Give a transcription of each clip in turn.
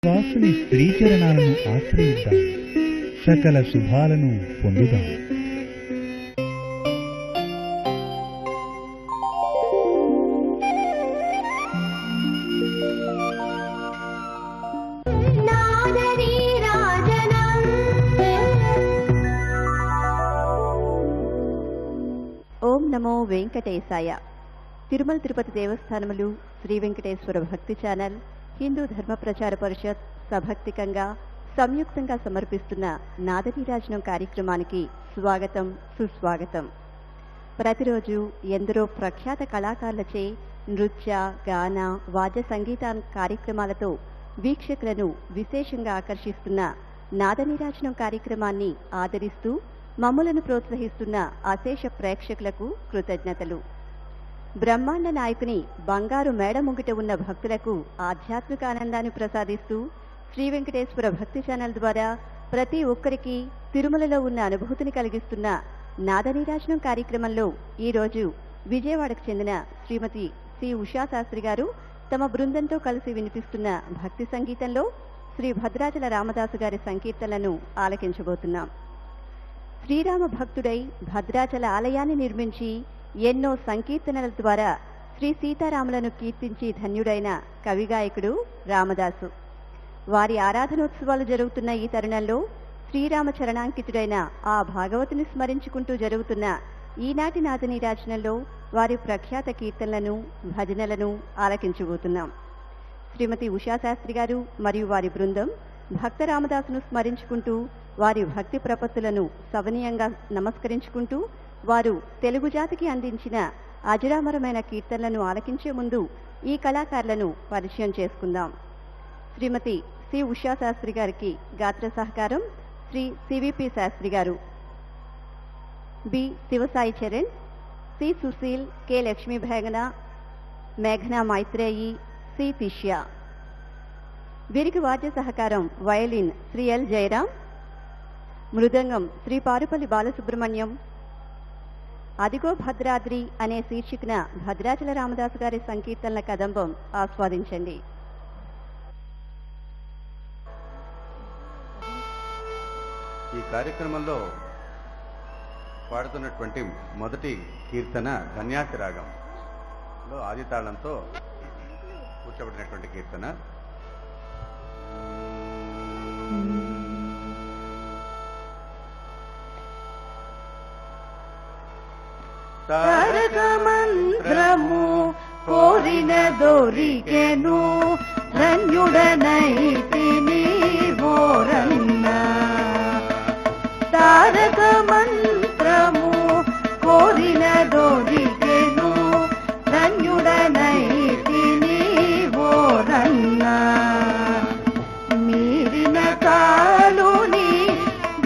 దాసుని శ్రీచరణాలను ఆశ్రయిద్దాం, సకల శుభాలను పొందుదాం. ఓం నమో వెంకటేశాయ. తిరుమల తిరుపతి దేవస్థానములు శ్రీ వెంకటేశ్వర భక్తి ఛానల్, హిందూ ధర్మ ప్రచార పరిషత్ సభక్తికంగా సంయుక్తంగా సమర్పిస్తున్న నాదనీరాజనం కార్యక్రమానికి స్వాగతం, సుస్వాగతం. ప్రతిరోజు ఎందరో ప్రఖ్యాత కళాకారులచే నృత్య, గాన, వాద్య సంగీత కార్యక్రమాలతో వీక్షకులను విశేషంగా ఆకర్షిస్తున్న నాదనీరాజనం కార్యక్రమాన్ని ఆదరిస్తూ మమ్ములను ప్రోత్సహిస్తున్న అశేష ప్రేక్షకులకు కృతజ్ఞతలు. బ్రహ్మాండ నాయకుని బంగారు మేడ ముంగిట ఉన్న భక్తులకు ఆధ్యాత్మిక ఆనందాన్ని ప్రసాదిస్తూ శ్రీ వెంకటేశ్వర భక్తి ఛానల్ ద్వారా ప్రతి ఒక్కరికి తిరుమలలో ఉన్న అనుభూతిని కలిగిస్తున్న నాదనీరాజనం కార్యక్రమంలో ఈరోజు విజయవాడకు చెందిన శ్రీమతి సి ఉషా శాస్త్రి గారు తమ బృందంతో కలిసి వినిపిస్తున్న భక్తి సంగీతంలో శ్రీ భద్రాచల రామదాసు గారి సంకీర్తనలను ఆలకించబోతున్నాం. శ్రీరామ భక్తుడై భద్రాచల ఆలయాన్ని నిర్మించి ఎన్నో సంకీర్తనల ద్వారా శ్రీ సీతారాములను కీర్తించి ధన్యుడైన కవిగాయకుడు రామదాసు. వారి ఆరాధనోత్సవాలు జరుగుతున్న ఈ తరుణంలో శ్రీరామ చరణాంకితుడైన ఆ భాగవతుని స్మరించుకుంటూ జరుగుతున్న ఈనాటి నాదనీరాజనంలో వారి ప్రఖ్యాత కీర్తనలను, భజనలను ఆలకించబోతున్నాం. శ్రీమతి ఉషాశాస్త్రి గారు మరియు వారి బృందం భక్త రామదాసును స్మరించుకుంటూ వారి భక్తి ప్రపత్తులను సవనీయంగా నమస్కరించుకుంటూ వారు తెలుగు జాతికి అందించిన అజరామరమైన కీర్తనలను ఆలకించే ముందు ఈ కళాకారులను పరిచయం చేసుకుందాం. శ్రీమతి సి ఉషా శాస్త్రి గారికి గాత్ర సహకారం శ్రీ సివిపి శాస్త్రి గారు, B Sivasai Charan, C Susheel, K Lakshmi మేఘనా మైత్రేయి, సి తిష్య. వీరికి వాద్య సహకారం వయలిన్ శ్రీ ఎల్ జయరాం, మృదంగం శ్రీ పారుపల్లి బాలసుబ్రహ్మణ్యం. అదిగో భద్రాద్రి అనే శీర్షికన భద్రాచల రామదాసు గారి సంకీర్తనల కదంబం ఆస్వాదించండి. ఈ కార్యక్రమంలో పాడుతున్నటువంటి మొదటి కీర్తన ధన్యాసి రాగంలో ఆది తాళంతో కూర్చోబడినటువంటి కీర్తన. తారక మంత్రము కోరిన దొరికెను, ధన్యుడనైతిని ఓరన్న. తారక మంత్రము కోరిన దొరికెను, ధన్యుడనైతిని ఓరన్న. మీరిన కాలుని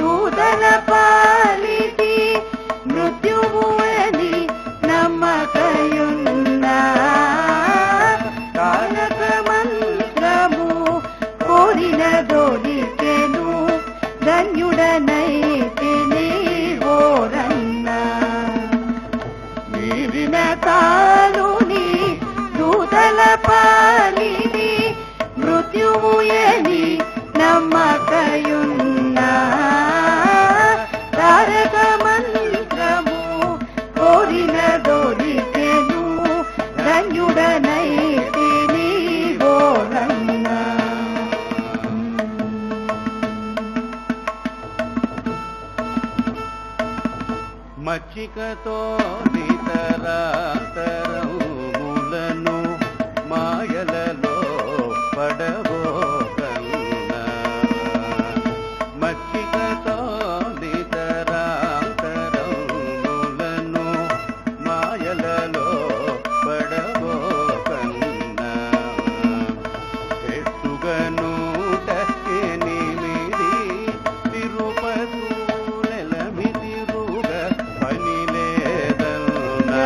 దూతల పాలిటి మృత్యువు అని నమ్మకయున్నా. తారక మంత్రము కోరిన దొరికెను, ధన్యుడనైతిని ఓరన్న. మీరిన కాలుని దూతల పాలిని మృత్యువు అని నమ్మకయున్నా. తారక మంత్రము కోరిన దొరికెను, ధన్యుడనైతిని ఓరన్న. మచ్చికతో నితరాతరములను మాయలలో పడబోకన్నా. మచ్చికతో నితరాతరములను మాయలలో పడబోకన్నా. ఎత్తుగను ఎనిమిది తిరుపతి నెలమి తిరుగ పని లేదన్నా.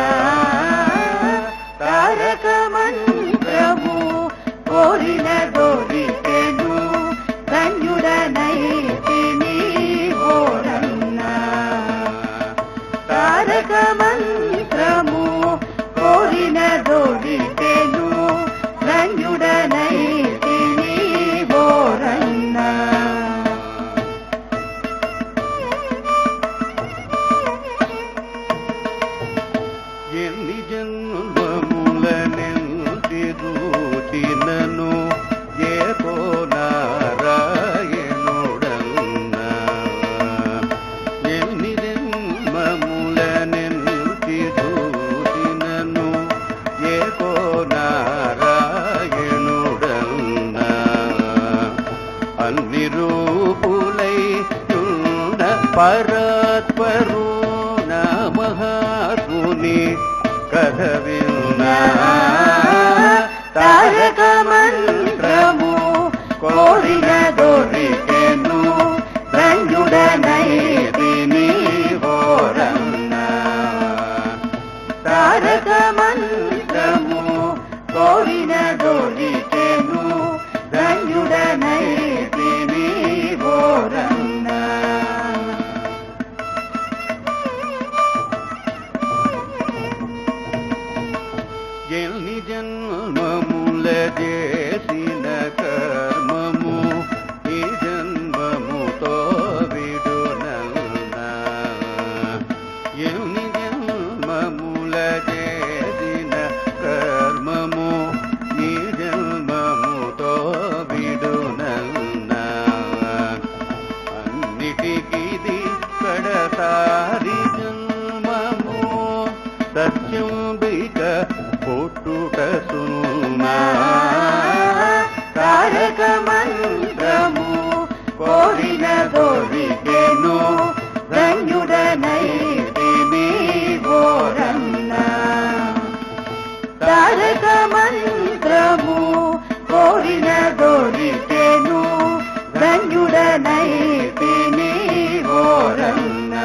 పరాత్పరో మహాత్ముని కథ విన్నా తారక మంత్రము కోరిన దొరికెను ధన్యుడనైతిని ఓరన్న. తారక మంత్రము కోరిన దొరికెను ధన్యుడనైతిని ఓరన్న. ఎన్ని జన్మముల చేసిన కర్మము ఈ జన్మముతో విడునల్నా. ఎన్ని జన్మముల చేసిన కర్మము ఈ జన్మముతో విడునల్నా. అన్నిటికిది కడసారి జన్మము సత్యంబిక పుట్టుట సున్నా. తారక మంత్రము కోరిన దొరికెను ధన్యుడనైతిని ఓరన్న. తారక మంత్రము కోరిన దొరికెను ధన్యుడనైతిని ఓరన్న.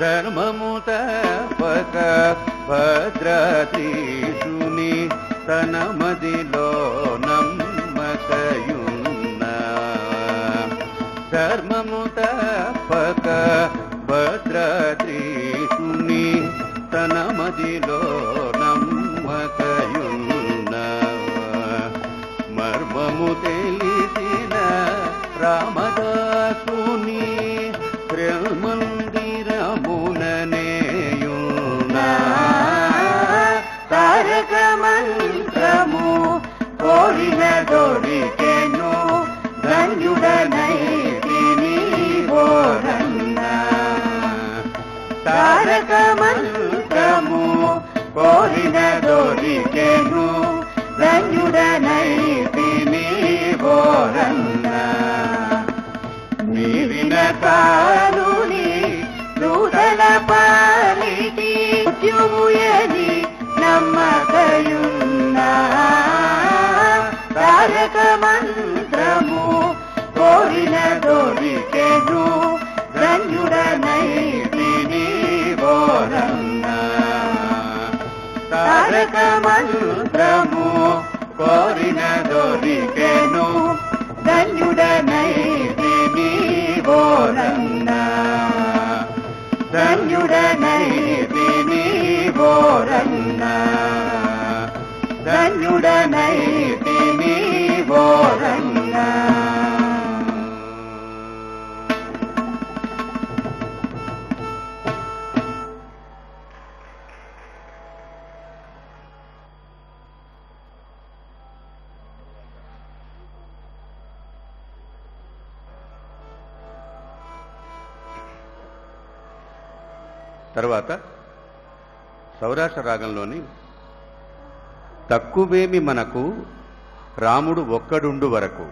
ధర్మము తపక భద్రాతీశుని తన మదిలో నమ్మకయున్నా. ధర్మము తపక భద్రాతీశుని తన మదిలో నమ్మకయున్నా. మర్మము తెలిసిన రామదాసుని మందిరముననేయున్నా. తారక మంత్రము కోరిన దొరికెను ధన్యుడనైతిని ఓరన్న. తారక మంత్రము కోరిన దొరికెను ధన్యుడనైతిని ఓరన్న. మీరిన కారుని నూతన పాలికి ఉద్యముయని నమ్మకయున్నా. తారక మంత్రము కోరిన దొరికెను ధన్యుడనైతిని ఓరన్న. తారక మంత్రము కోరిన దొరికెను ధన్యుడనైతిని ఓరన్న. ధన్యుడనైతిని ఓరన్న. ధన్యుడనైతిని ఓరన్న. తర్వాత సౌరాష్ట్ర రాగంలోని తక్కువేమి మనకు రాముడు ఒక్కడుండు వరకు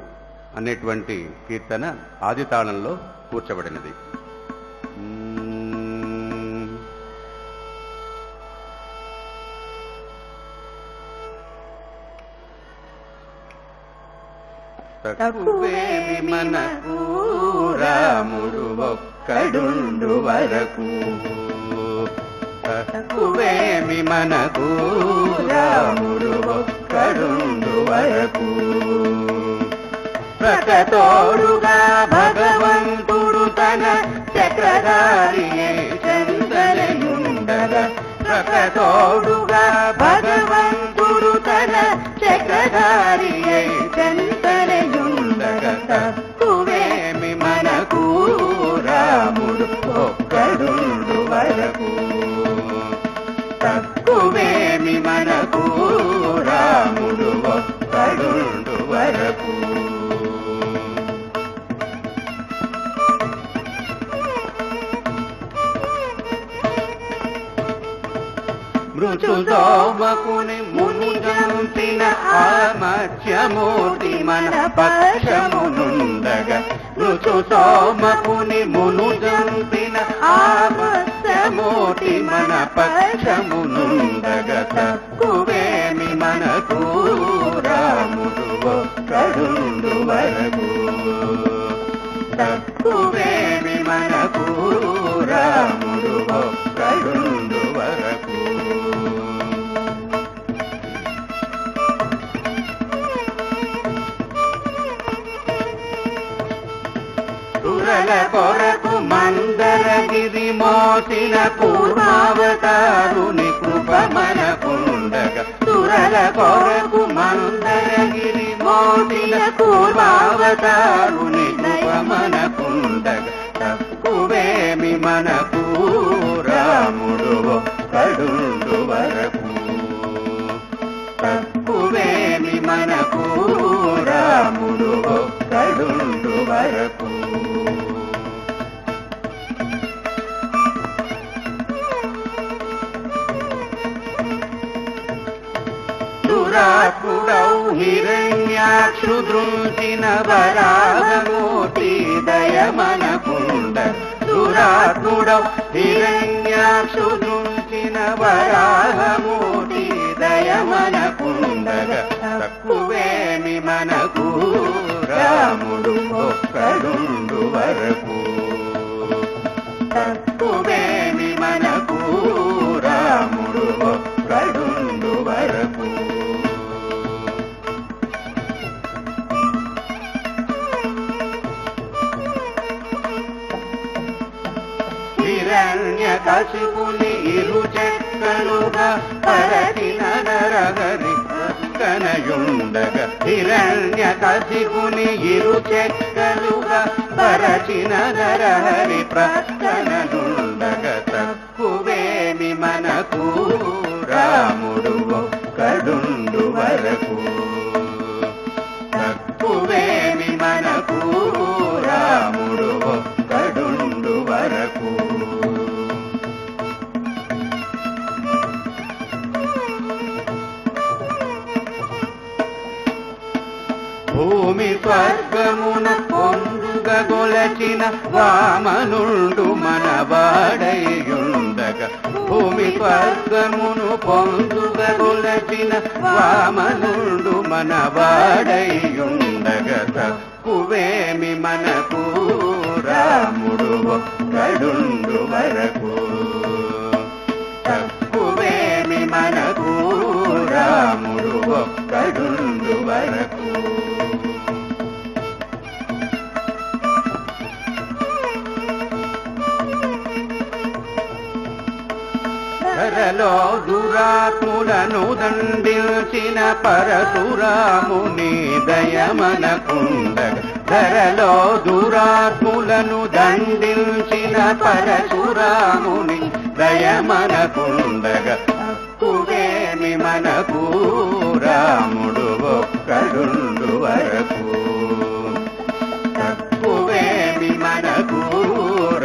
అనేటువంటి కీర్తన ఆది తాళంలో కూర్చబడినది. తక్కువేమి మనకు రాముడు ఒక్కడుండు వరకు. తక్కువేమి మనకు రాముడు ఒక్కడుండు వరకు. ప్రకతోడుగా భగవంతుడు తన చక్రధారి చందనయుండగా. ప్రకతోడుగా భగవంతుడు తన చక్రధారి చందనయుండగా. తక్కువేమి మనకు రాముడు ఒక్కడుండు వరకు. తక్కువేమి మనకు రాముడు ఒక్కడుండు వరకు. మృచు సోమకుని మును జంపిన ఆ మత్స్యమూర్తి మన పక్షమునుండగా మృచు సోమకుని మును జంపిన ఆ మత్స్యమూర్తి మన పక్షమునుండగా తక్కువేమి మనకు రాముడు ఒక్కడుండు వరకు తక్కువేమి మనకు రాముడు ఒక్కడుండు వరకు సురల కొరకు మందరగిరి మోసిన కూర్మావతారుని కృప మనకుండగా సురల కొరకు మందరగిరి మోసిన కూర్మావతారుని కృప మనకుండగా తక్కువేమి మనకు రాముడు ఒక్కడుండు వరకు తక్కువేమి మనకు రాముడు ఒక్కడుండు వరకు దురాత్ముడౌ హిరణ్యాక్షు దృంచిన వరాహమూర్తి దయమనకుండ దురాత్ముడౌ హిరణ్యాక్షు దృంచిన వరాహమూర్తి దయమనకుండగా తక్కువేమి మనకు రాముడు ఒక్కడుండు వరకు తక్కువేమి మనకు రాముడు ఒక్కడుండు వరకు హిరణ్యకశిపుని ఇరుచెక్కలుగా పరచిన నరహరి ప్రక్కనయుండగా హిరణ్యకశిపుని ఇరుచెక్కలుగా పరచిన నరహరి ప్రక్కనయుండగా తక్కువేమి మనకు రాముడు ఒక్కడుండు వరకు తక్కువేమి మనకు రాముడు ఒక్కడుండు వరకు భూమి స్వర్గమున పొందుగొలచిన వామనుండు మనవాడయుండగా భూమి స్వర్గమును పొందుగొలచిన వామనుండు మనవాడయుండగా తక్కువేమి మనకు రాముడు ఒక్కడుండు వరకు తక్కువేమి మనకు రాముడు ఒక్కడుండు వరకు ధరలో దురాత్ములను దండించిన పరశురాముని దయమనకుండగా ధరలో దురాత్ములను దండించిన పరశురాముని దయమనకుండగా తక్కువేమి మనకు రాముడు ఒక్కడుండు వరకు తక్కువేమి మనకు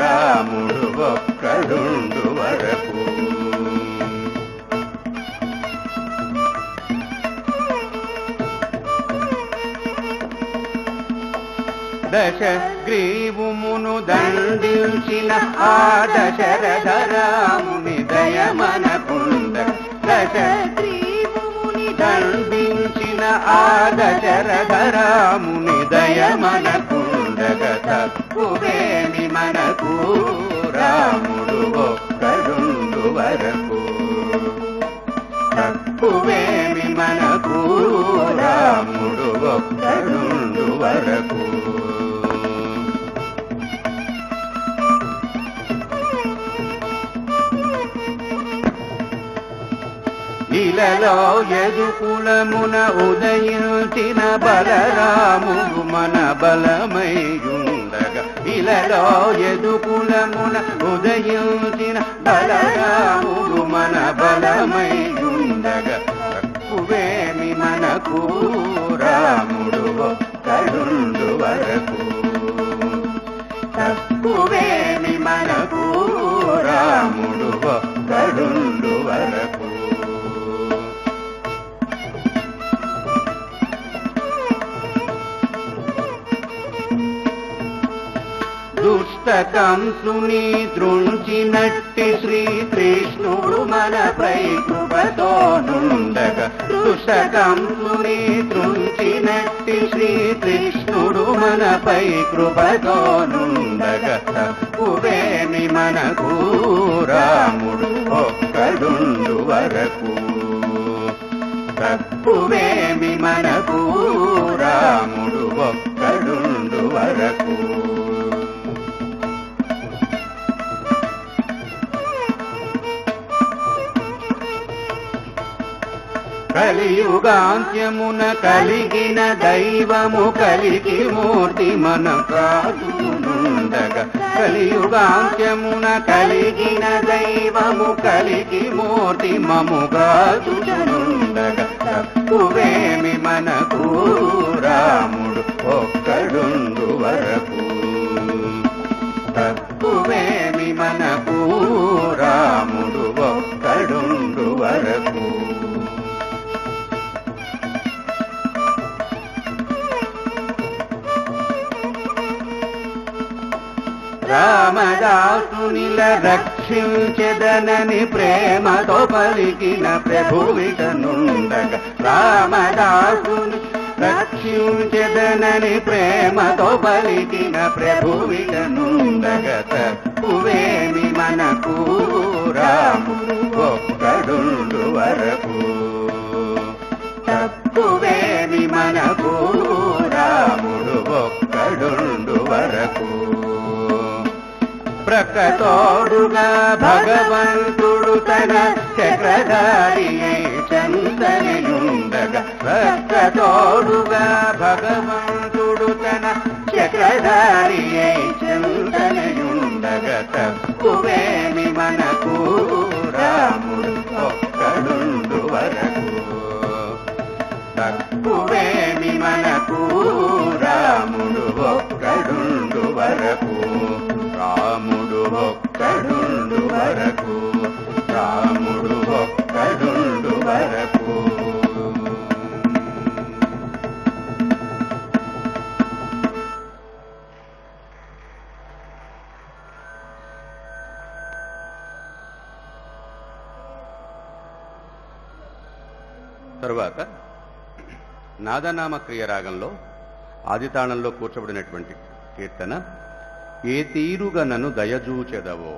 రాముడు ఒక్కడుండు వరకు దశగ్రీవుమును దండించిన ఆ దశరథరాముని దయమనకుండ దశగ్రీవుముని దండించిన ఆ దశరథరాముని దయమనకుండగా తక్కువేమి మనకు రాముడు ఒక్కడుండు వరకు తక్కువేమి మనకు రాముడు ఒక్కడుండు వరకు ఇలలో యదుకులమున ఉదయించిన బలరాముడు మన బలమయుండగా ఇలలో యదుకులమున ఉదయించిన బలరాముడు మన బలమయుండగా తక్కువేమి మనకు రాముడు ఒక్కడుండు వరకు తక్కువేమి మనకు రాముడు ఒక్కడుండు వరకు దుష్టకంసుని దృంచినట్టి శ్రీకృష్ణుడు మనపై కృపతో నుండగా దుష్టకంసుని దృంచినట్టి శ్రీకృష్ణుడు మనపై కృపతో నుండగా తక్కువేమి మనకు రాముడు ఒక్కడుండు వరకు తక్కువేమి మనకు రాముడు ఒక్కడుండు వరకు కలియుగాంత్యమున కలిగిన దైవము కలిగి మూర్తి మన కాదునుండగా కలియుగాంత్యమున కలిగిన దైవము కలిగి మూర్తి మము కాదునుండగా తక్కువేమి మనకు రాముడు ఒక్కడుండు వరకు తక్కువేమి మనకు రాముడు ఒక్కడుండు వరకు రామదాసునిల రక్షించెదనని ప్రేమతో పలికిన ప్రభువిటనుండగా రామదాసుని రక్షించెదనని ప్రేమతో పలికిన ప్రభువిటనుండగా తక్కువేమి మనకు రాముడు ఒక్కడుండు వరకు తక్కువేమి మనకు రాముడు ఒక్కడుండు వరకు ప్రకతోడుగా భగవంతుడు తన చక్రధారి చందనయుండగా ప్రకతోడుగా భగవంతుడు తన చక్రధారి చందనయుండగా తక్కువేమి మనకు రాముడు ఒక్కడుండు వరకు తక్కువేమి మనకు రాముడు ఒక్కడుండు వరకు రాముడు ఒక్కడుండు వరకు రాముడు ఒక్కడుండు వరకు తరువాత నాదనామ క్రియ రాగంలో ఆదితాళంలో కూర్చబడినటువంటి కీర్తన ఏ తీరుగా నన్ను దయజూచెదవో.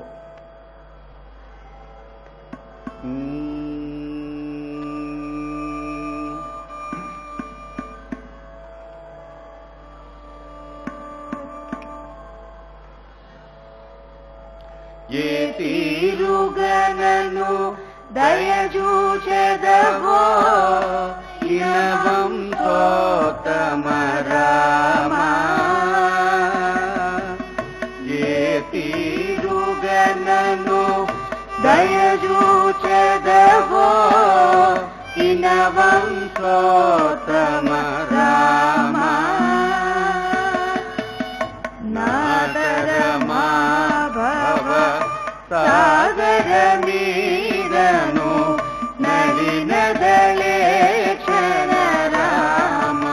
ఏ తీరుగా నన్ను దయజూచెదవో ఇనవంతోత్తమ రామా. ఏ తీరుగా నన్ను దయజూచెదవో ఇనవంతోత్తమ రామా. నాదరమా భవ సాగర మీదను నలినదలే క్షణ రామ.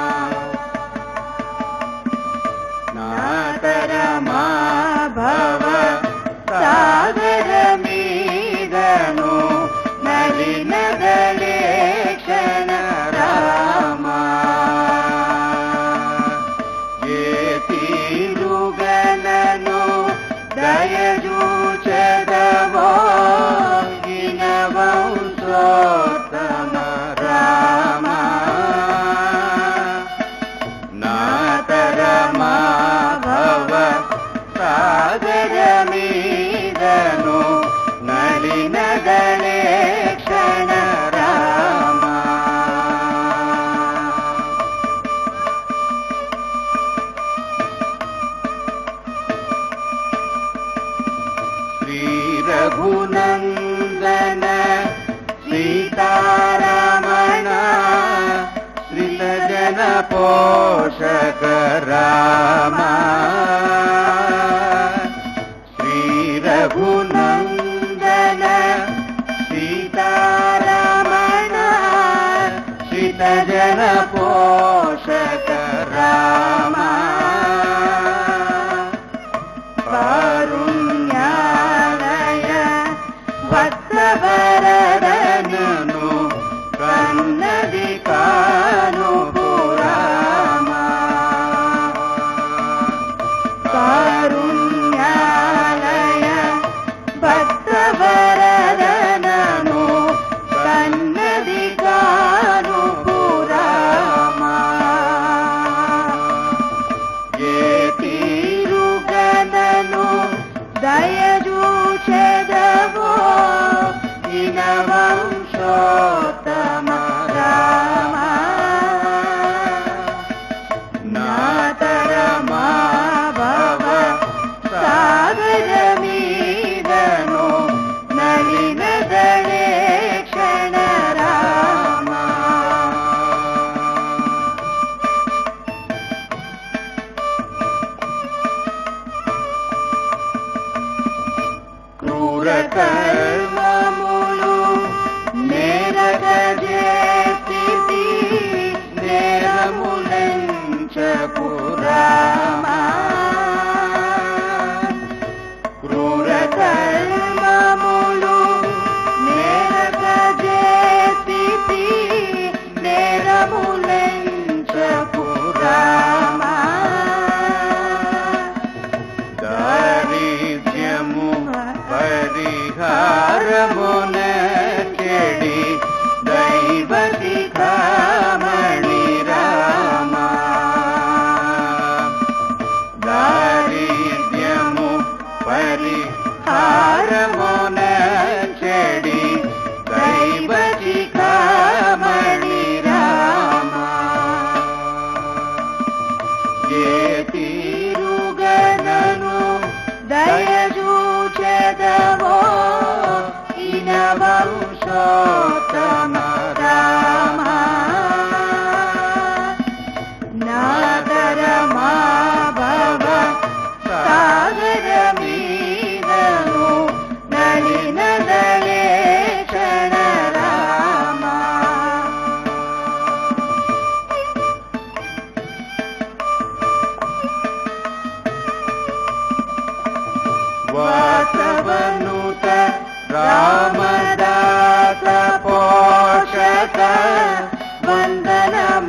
నాదరమా భవ సాగర మీదను నలినదలే క్షణ రామ. ఏ తీరుగనను దయజూచెదవో ఇనవంతోత్తమ రామ. నాతరమా భవ సాగర మీదను నలినదలే క్షణ రామ. శ్రీ రఘునందన సీతారమణ శ్రీత జన పోషక రామ. శ్రీ రఘునందన సీతారమణ శ్రీత జన పోషక రామ.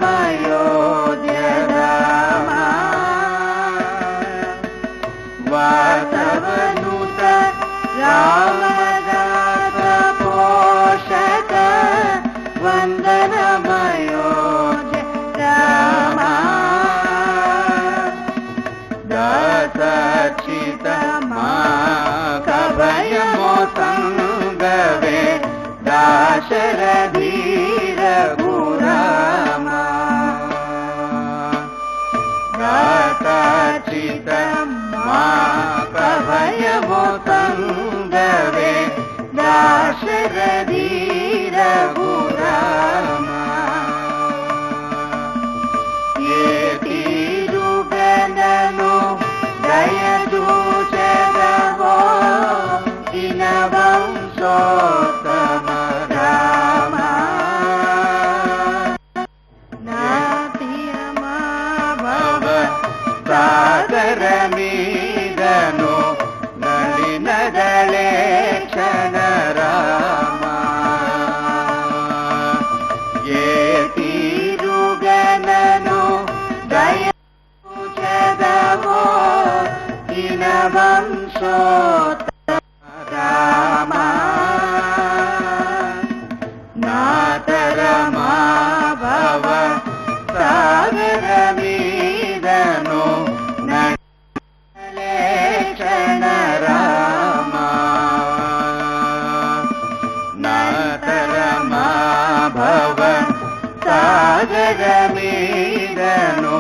వందనమయోధ్య రామ వాసవనుత రామదాస పోషక వందనమయోధ్య రామ దాసచిత మా కభయమో సంగవే దాశరథి రఘురామ దాసచిత మా కభయమో సంగవే దాశరథి రఘురామ ఏ తీరుగనను దయచూచెదవో దినవంశోత్తమ రామ నాట్యమా భవ సాగర మీదను నలినదళే క్షణ రామ ఏ తీరుగనను దయచూచెదవో దినవంశోత్తమ రామ నాతరమా భవ సాగర మీదను నడలే క్షణ రామ నాతరమా భవ సాగర మీదను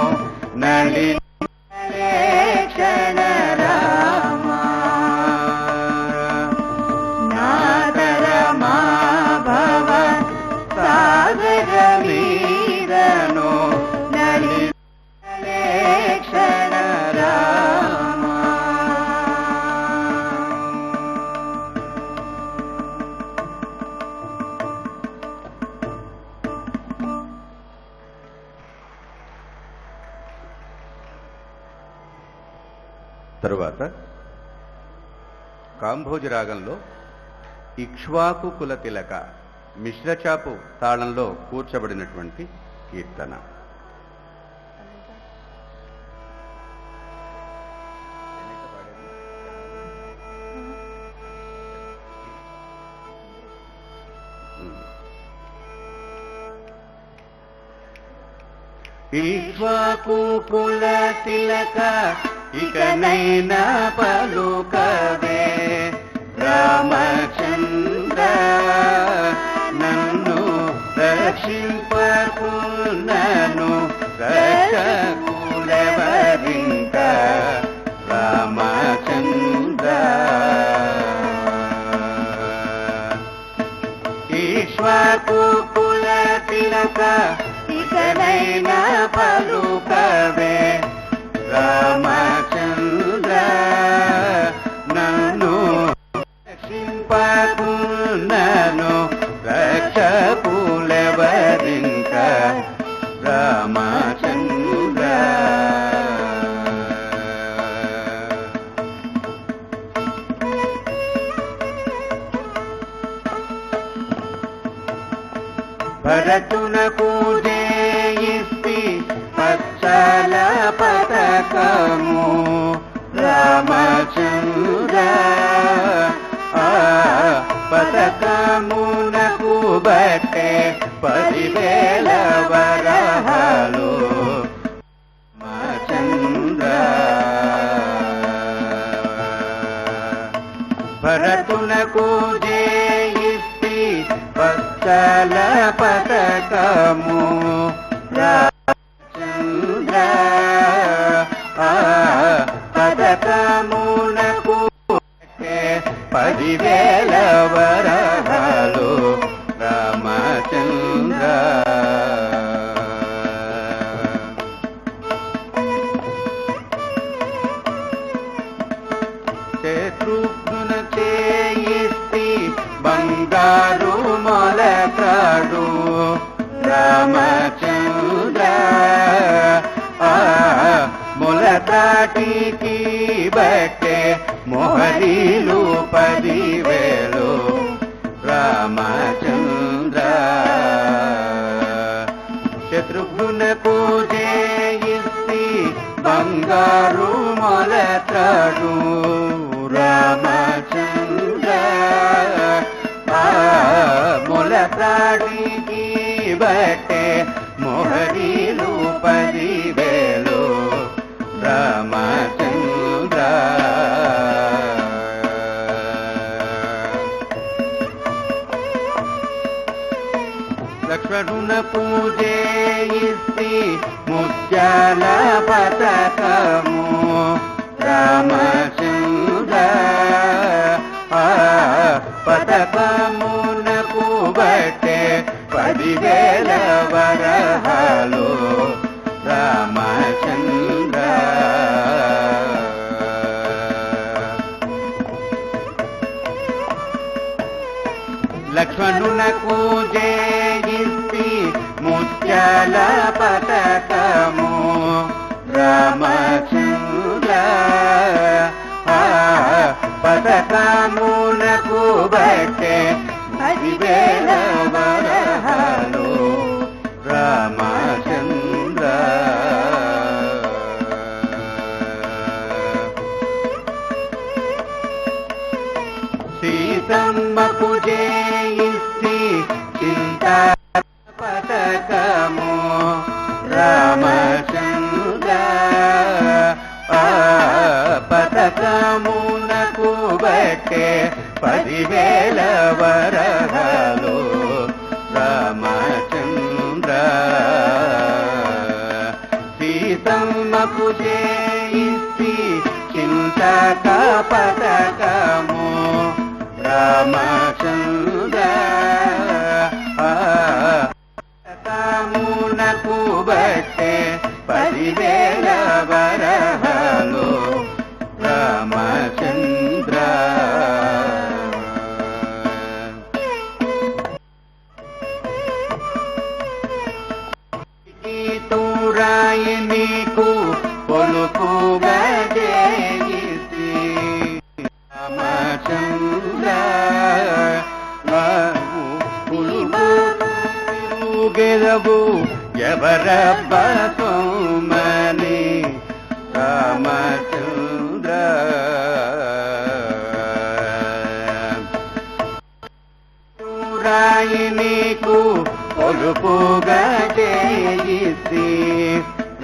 నలినలే క్షణ రామ నాదరమా భవ సాగర మీదను నలినలే క్షణ రామ తరువాత కాంభోజి రాగంలో ఇక్ష్వాకు కుల తిలక మిశ్రచాపు తాళంలో కూర్చబడినటువంటి కీర్తన. ఇక్ష్వాకు కుల తిలక ఇకనైనా పలుకవే రామచంద్ర నన్ను రక్షింపకున్నను రక్షకులెవరింక రామచంద్ర ఇక్ష్వాకు కుల తిలక ఇకనైనా పలుకవే రామచంద్ర నన్ను రక్షింపకున్నను రక్షకులెవరింక రామచంద్ర భరతునకు జయిస్తి పచ్చల పతకము రామచంద్ర పతకమునకు బట్టే 10,000 వరహాలు రామచంద్ర భరతునకు జయిస్తి పచ్చల పతకము రామచంద్ర పతకమునకు 10,000 వరహాలు రామచంద్ర శత్రుఘ్నున చేయిస్తి బంగారు మొలకాడు రామచంద్ర మొలకాటికి బట్టే మొహరీలు 10,000 రామచంద్ర బంగారు మొలతాడు రామచంద్ర మొలతాడికి బట్టే మొహరీలు 10,000 రామచంద్ర లక్ష్మణున పూజేయిస్తి ముత్యాల పతకము రామచంద్ర పతకమునకు బట్టే 10,000 వరహాలు రామచంద్ర లక్ష్మణునకు జయిస్తి ముత్యాల పతకము రామచంద్ర పతకమునకు బట్టే 10,000 వరహాలు రామచంద్ర సీతమ్మకు జయిస్తి చింత పతకము రామచంద్ర పతకమునకు బట్టే 10,000 వరహాలు రామచంద్ర సీతమ్మకు జయిస్తి చింతక పతకము రామచంద్ర పతకమునకు బట్టే 10,000 వరహాలు రామచంద్ర తూరాయి నీకు పొలుపుగా జయిసి రామచంద్ర గెలవు ఎవరబ్బ సోమని రామచంద్ర తూరాయి నీకు పొలుపుగా జయిసి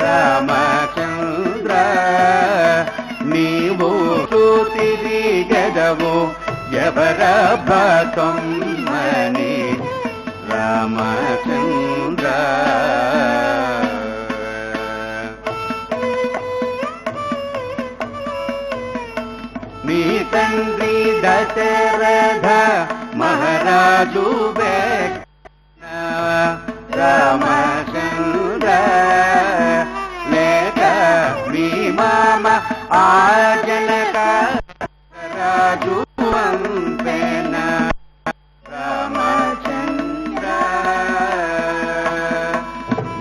రామచంద్ర నీవు తిరిగెదవు ఎవరబ్బ సోమని రామచంద్ర నీ తండ్రి దశరథ మహారాజు రామచంద్ర లేక మీ మామ ఆజనక రాజు అంతేన రామచంద్ర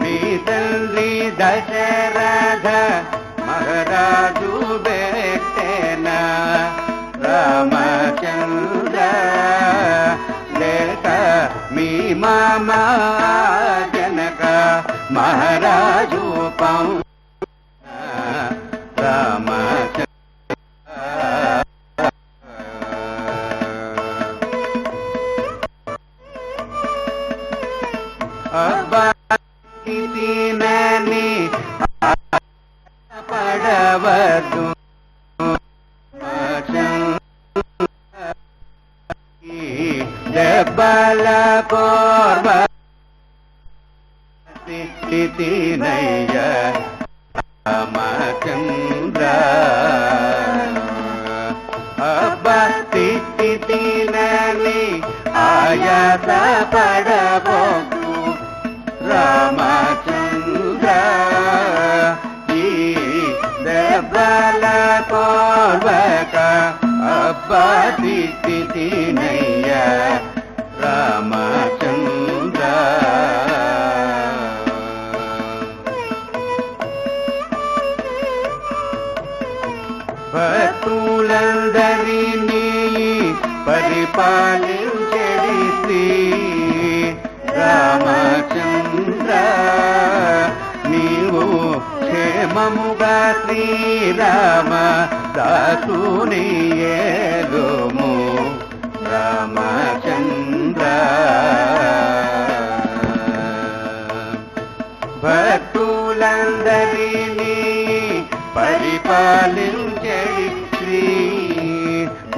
మీ తండ్రి దశరథ మహారాజు బెట్టెన రామచంద్ర లేక మీ మామ జనక మహారాజు పౌ రామచంద్ర అబ్బాయిని పడవద్దు దెబ్బల కోర్వ స్థితినయ్య రామచంద్ర అబ్బా స్థితినని ఆయాస పడబోకు రామచంద్ర ఈ దెబ్బల కోర్వక అబ్బా స్థితినయ్య రామచంద్ర భక్తులందరినీ పరిపాలించెడి శ్రీ రామచంద్ర నీవు క్షేమముగా శ్రీరామ దాసుని ఏలుము రామచంద్ర. భక్తులందరినీ పరిపాలించడి శ్రీ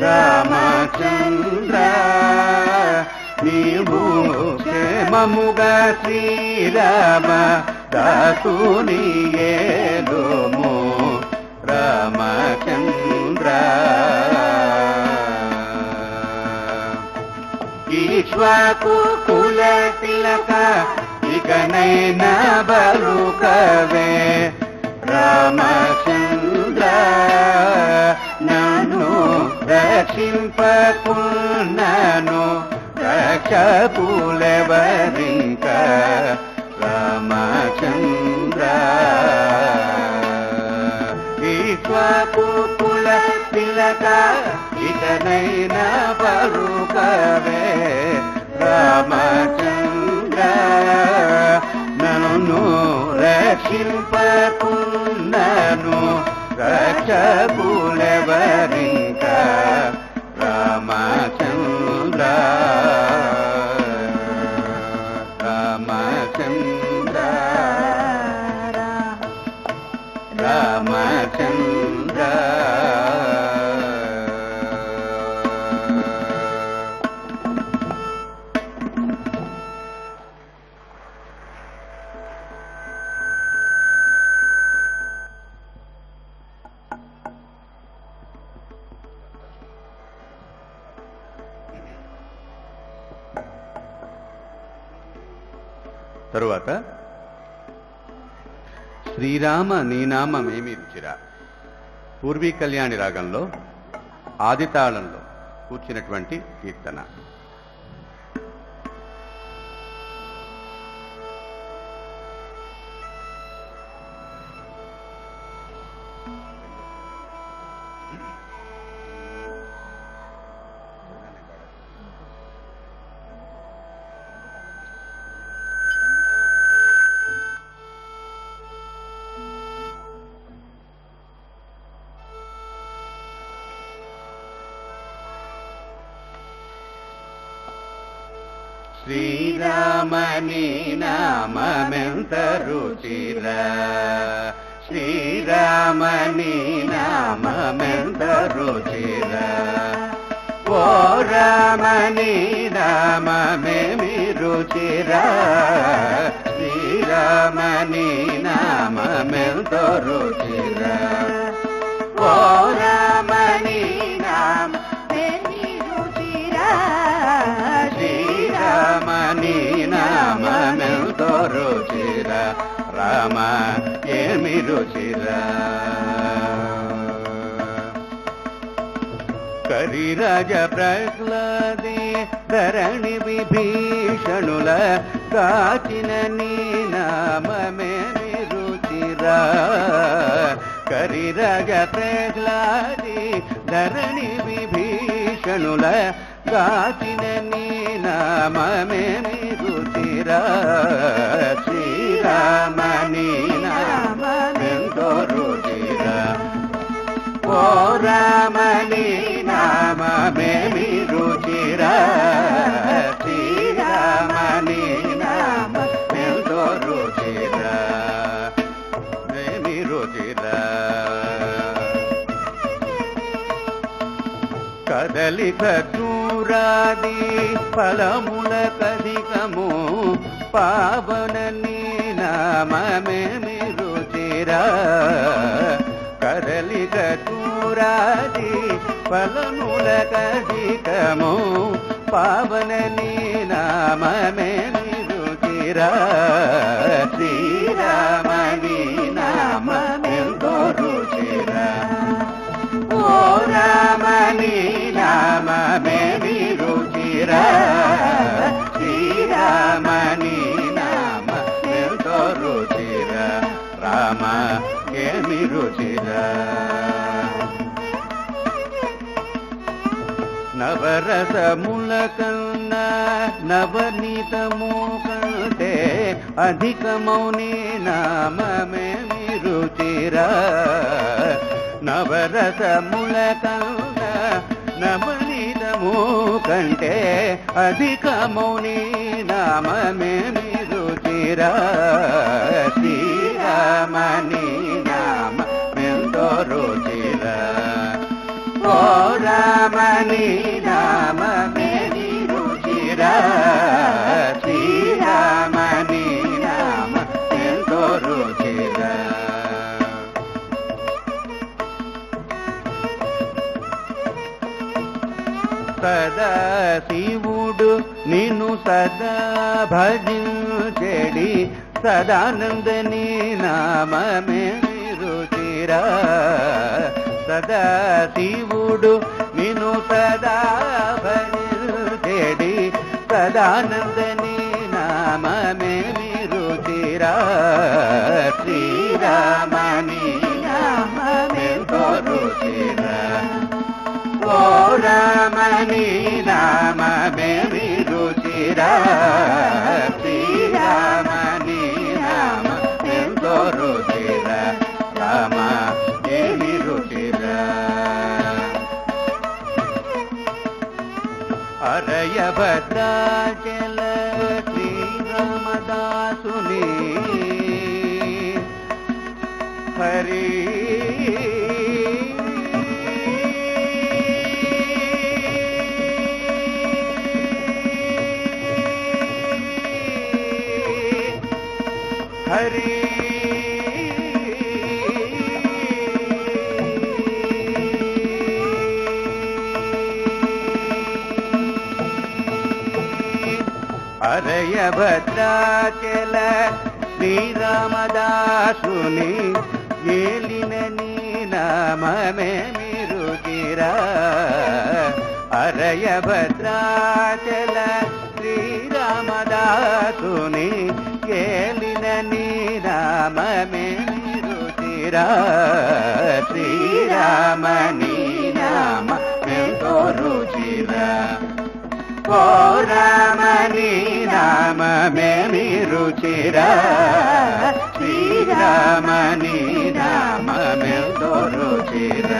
రామచంద్ర. నీవు క్షేమముగా శ్రీరామ దాసుని ఏలుము రామచంద్ర. ఈక్ష్వాకు కుల తిలక ఇకనైనా బలుకవే రామచంద్ర. నన్ను రక్షింపకున్నను రక్షకులెవరింక రామచంద్ర. ఈక్ష్వాకు కుల తిలక ఇకనైనా బలుకవే రామచంద్ర. నన్ను రక్షింపకున్నను రక్షకులెవరింక రామచంద్ర. రామచంద్ర రామచంద్ర. తరువాత శ్రీరామ నీనామమేమి రుచిరా పూర్వీ కళ్యాణి రాగంలో ఆదితాళంలో కూర్చున్నటువంటి కీర్తన. శ్రీరామని నామమెంత రుచిరా శ్రీరామని నామమెంత రుచిరా. ఓ రామని నామమేమి రుచిరా శ్రీరామని నామమెంత రుచిరా. ఓ రామని నామమేమి రుచిరా శ్రీరామని నామమెంతో రుచిరా. రామ ఏమి రుచిరా. కరిరాజ ప్రహ్లాది ధరణి విభీషణుల కాచిన నీ నామమేమి రుచిరా. కరిరాజ ప్రహ్లాది ధరణి విభీషణుల కాచిన నీ నామమేమి రుచిరా. శ్రీరామని నామమెంతో రుచిరా. ఓ రామని నామమేమి రుచిరా శ్రీరామని నామమెంతో రుచిరా. మేమి రుచిరా. కదలి ఖర్జూరాది ఫలముల కధికము పావన నీ నామమేమి రుచిరా. కదలి ఖర్జూరాది ఫలముల కధికము పావన నీ నామమేమి రుచిరా. శ్రీరామని నామమెంతో రుచిరా. ఓ రామని నామమేమి రుచిరా శ్రీరామని నామమెంతో రుచిరా. రామ ఏమి రుచిరా. నవరసముల కన్నా నవనీతము కంటే అధికమౌని నామమేమి రుచిరా. రుచిర నవరసముల కన్న నవనీతము కంటే అధికమౌని నామమేమి రుచిర శ్రీరామని నామమెంతో రుచిర ఓ రామని నామమేమి రుచిర శ్రీరామని నామమెంతో రుచిర సదా శివుడు నిన్ను సదా భజించెడి సదానందని నామమే రుచిర సదా శివుడు నిన్ను సదా భజించెడి సదానందని నామమే రుచిర శ్రీరామని నామమెంతో రుచిర ఓ రామని నామమేమి రుచిర శ్రీరామని నామమెంతో రుచిర రామ ఏమి రుచిర అరయ భద్రాచల శ్రీరామదాసుని హరి హరి అరయ భద్రాచల శ్రీరామదాసుని ఏలిన నీ నామమేమి రుచిర అరయ భద్రాచల శ్రీరామదాసుని ఏలిన నీ నామమేమి రుచిర శ్రీరామని నామమెంతో రుచిర ఓ రామని నామమేమి రుచిర శ్రీరామని నామమెంతో రుచిర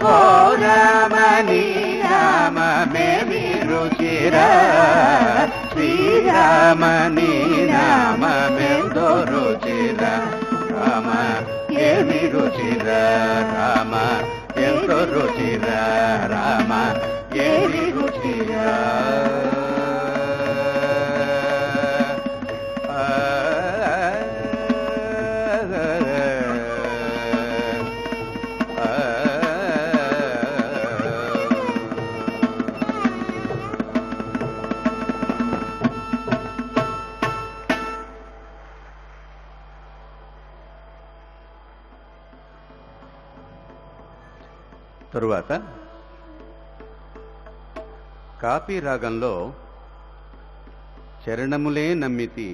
ఓ రామని నామమేమి రుచిర శ్రీరామని నామమెంతో రుచిర రామ ఏమి రుచిర రామ ఎంతో రుచిర రామ ఏమి రుచిర తరువాత కాపీ రాగంలో చరణములే నమ్మితి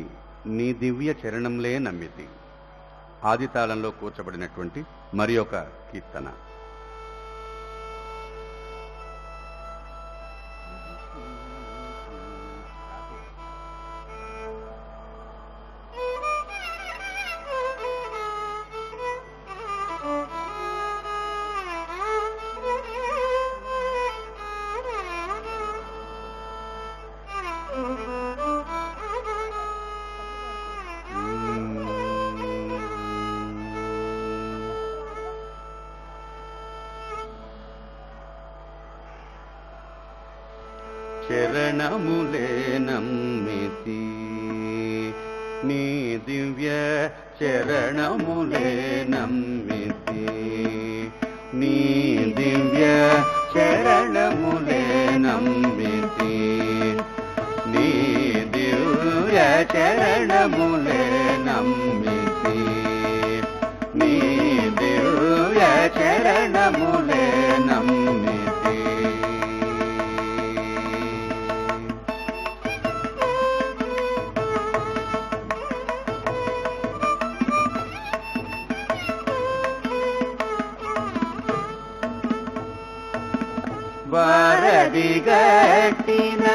నీ దివ్య చరణములే నమ్మితి ఆది తాళంలో కూర్చబడినటువంటి మరి ఒక కీర్తన. చరణములే నమ్మితి నీ దివ్య చరణములే నమ్మితి నీ దివ్య చరణములే నమ్మితి నీ దివ్య చరణములే నమ్మితి నీ దివ్య చరణములే నమ్మితి వారధి గట్టిన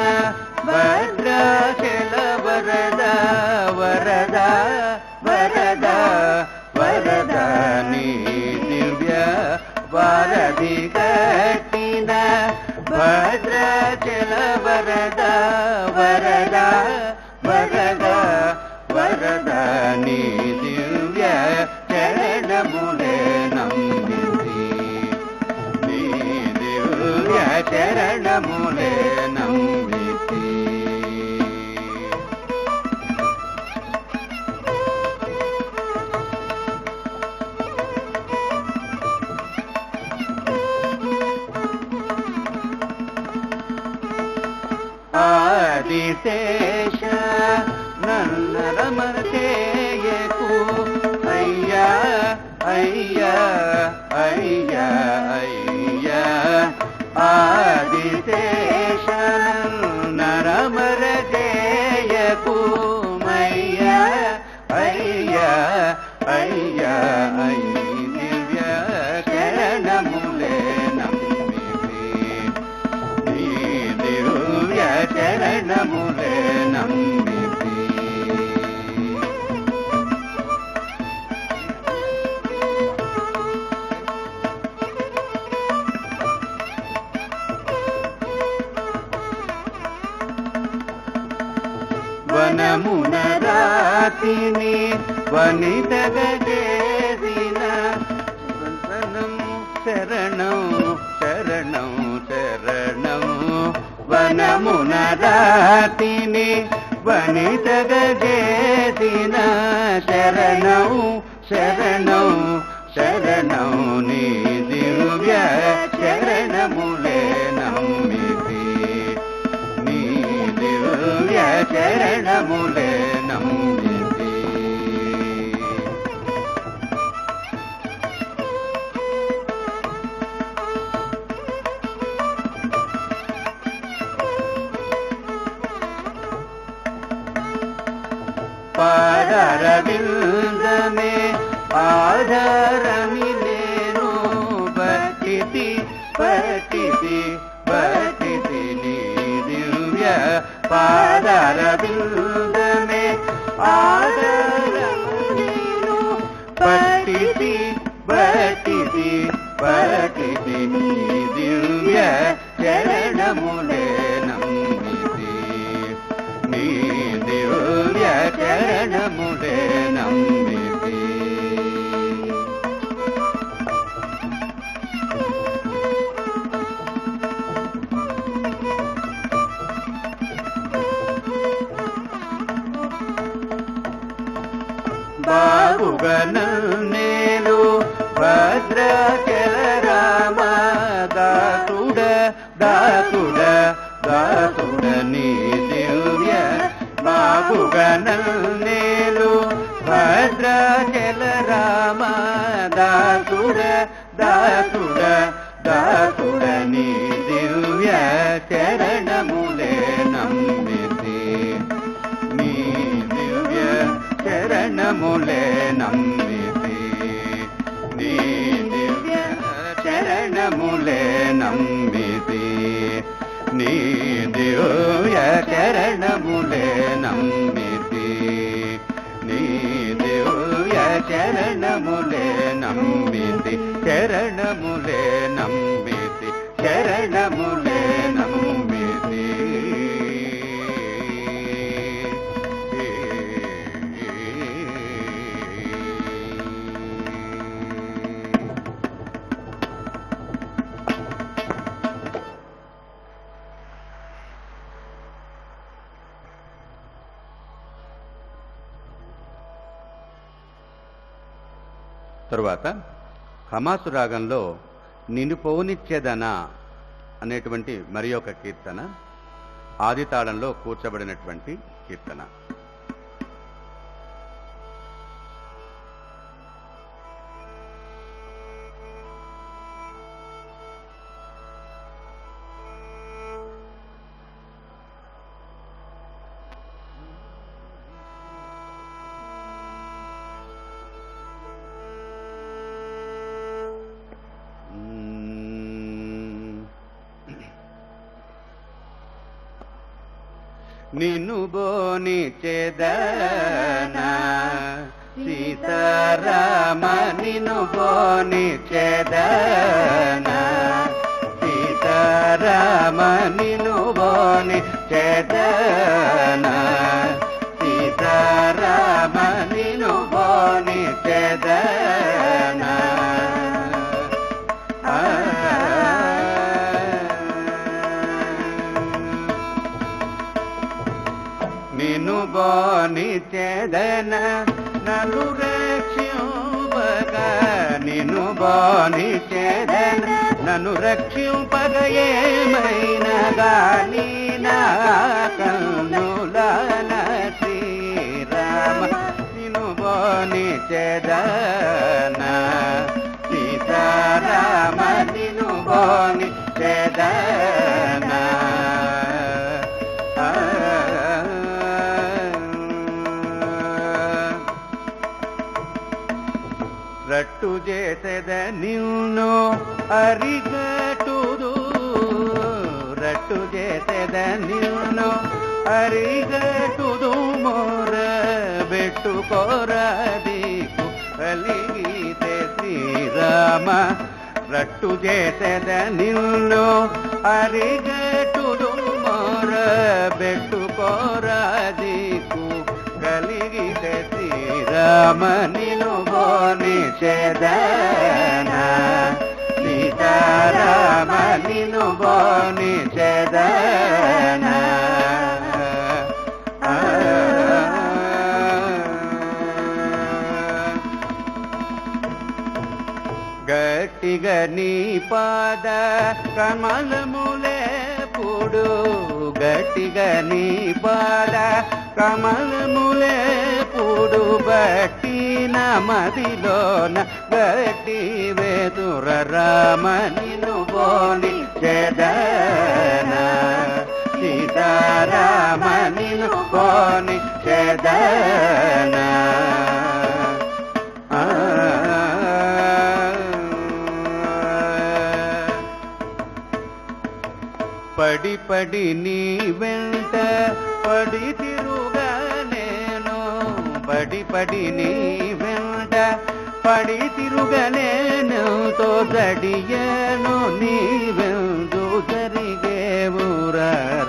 భద్రాచల వరద వరద వరద వరద నీ దివ్య చరణములే నమ్మితి నీ దివ్య చరణములే నమ్మితి ఆదిశేష నన్నరమచేయకు అయ్యా అయ్యా అయ్యా అయ్యా ఆదిశేష నన్నరమచేయకు మయ్యా అయ్యా అయ్యా అయ్యా దివ్య చరణములే నమ్మితి నీ దివ్య చరణములే నమ్మితి వనమున రాతిని వనితగా చేసిన శరణం శరణం శరణం వనమున రాతిని వనితగా చేసిన శరణం శరణం శరణం నీ దివ్య చరణములే నమ్మితి నీ దివ్య చరణములే నమ్మితి పాదరవిందమే ఆధారమిలేను భక్తి పఠితి భక్తి నీ దివ్య పాదరవిందమే ఆధారమిలేను పఠితి భక్తి పఠితి నీ దివ్య చరణములే నమ్మితి నీ దివ్య చరణములే నమ్మితి బాబుగనన్నేలు భద్రాచల రామ దాసుడ దాసుడ దాసుడ నీ దివ్య బాబుగనన్నేలు భద్రాచల రామ దాసుడ దాసుడ దాసుడ నీ దివ్య చరణములే నమ్మితి నీ దివ్య చరణములే నమ్మితి నీ దివ్య చరణములే నమ్మితి నీ దివ్య చరణములే నమ్మితి నీ దివ్య చరణములే నమ్మితి చరణములే నమ్మితి చరణములే నమ్మితి తరువాత హమాసు రాగంలో నిన్ను పోనిచ్చేదనా అనేటువంటి మరి ఒక కీర్తన ఆది తాళంలో కూర్చబడినటువంటి కీర్తన. నిన్ను బోనిచ్చేదనా సీతారామ నిన్ను బోనిచ్చేదనా సీతారామ నిన్ను బోనిచ్చేదనా సీతారామ నిన్ను బోనిచెదన నన్ను రక్షింపగ నిన్ను బోనిచెదన నన్ను రక్షింపగ ఏమైనా గాని నా కన్నులన శ్రీరామ నిన్ను బోనిచెదన సీతారామ నిన్ను బోనిచెదన ರಟ್ಟು ಜೇಸದ ನಿನ್ನು ಅರಿಗಟುದು ರಟ್ಟು ಜೇಸದ ನಿನ್ನು ಅರಿಗಟುದು ಮೋರ ಬೆಟ್ಟು ಕೊರದಿಕು ಕಲಿಗೀತೆ ಶ್ರೀರಾಮ ರಟ್ಟು ಜೇಸದ ನಿನ್ನು ಅರಿಗಟುದು ಮೋರ ಬೆಟ್ಟು ಕೊರದಿಕು కలిగితే శ్రీరామ నిను బోనిచెదన సీతారామ నిను బోనిచెదన గట్టిగా నీ పాద కమలములే పుడు గట్టిగా నీ పాద కమలములే పుడు బట్టి నమదిలోన గట్టి వేదుర రామ నిన్ను బోనిచెదన సీతారామ నిన్ను బోనిచెదన పడి పడి నీ వెంట పడి తిరుగా నేను పడి పడి నీ వెంట పడి తిరుగా నేను తో గడియను నీవెందు జరిగేవుర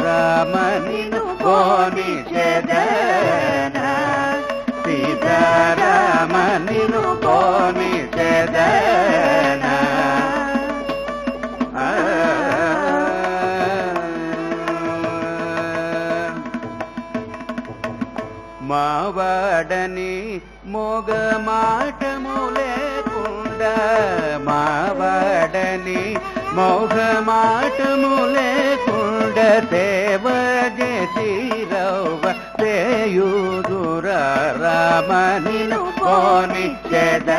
రామ నిన్ను బోనిచెదన సీతారామ నిన్ను బోనిచెదన మావాడని మోగ మాటములేకుండా మావాడని మోగ మాటములేకుండా సేవ చేసిరవ్వ సేయుదుర రామ నిన్ను బోనిచెదన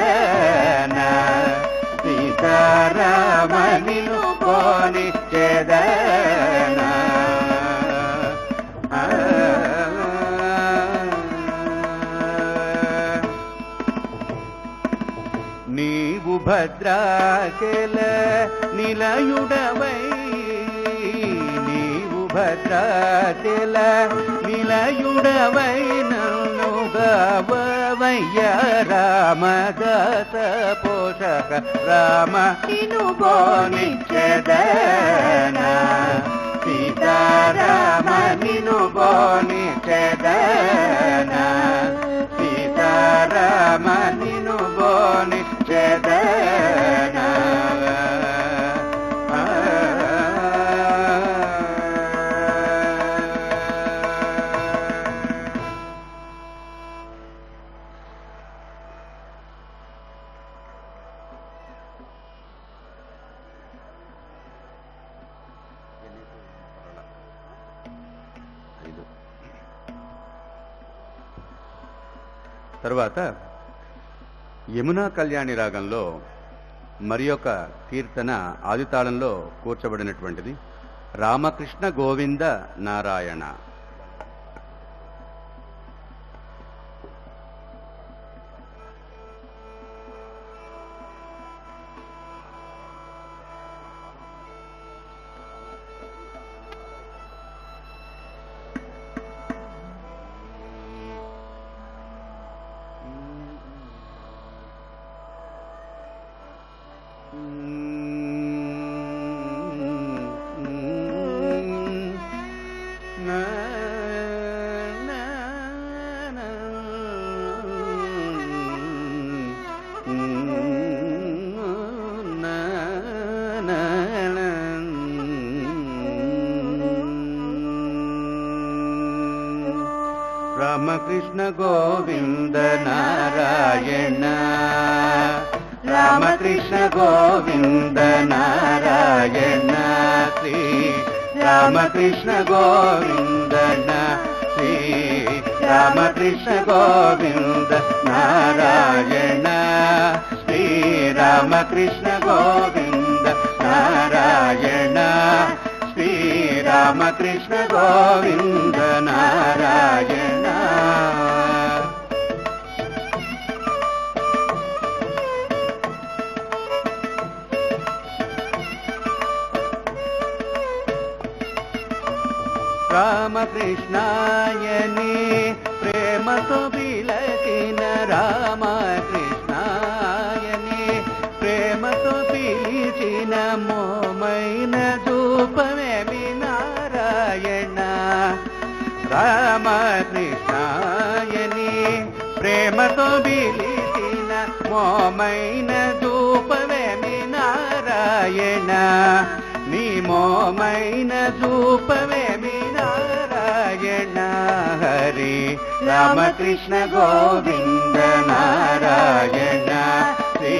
సీతారామ నిన్ను బోనిచెదన నీవు భద్రాచల నిలయుడవై నీవు భద్రాచల నిలయుడవై నన్ను గవయ్య రామదాస పోషక రామ నిన్ను బోనిచెదన సీతారామ నిన్ను బోనిచెదన సీతారామ నిన్ను బోనిచెదన తరువాత యమునా కళ్యాణి రాగంలో మరి ఒక కీర్తన ఆదితాళంలో కూర్చబడినటువంటిది రామకృష్ణ గోవింద నారాయణ. na రామకృష్ణ గోవింద నారాయణ రామకృష్ణ గోవింద నారాయణ శ్రీ రామకృష్ణ గోవింద శ్రీ రామకృష్ణ గోవింద నారాయణ శ్రీ రామకృష్ణ గోవింద నారాయణ శ్రీ రామకృష్ణ గోవింద నారాయణ రామకృష్ణాయని ప్రేమతో పిలచిన రామకృష్ణాయని ప్రేమతో పిలిచిన మోమైన ధూపమేమి నారాయణ రామకృష్ణాయని ప్రేమతో పిలిచిన మోమైన ధూపమేమి నారాయణ నీ మోమైన ధూపమేమి నారాయణ హరి రామకృష్ణ గోవింద నారాయణ శ్రీ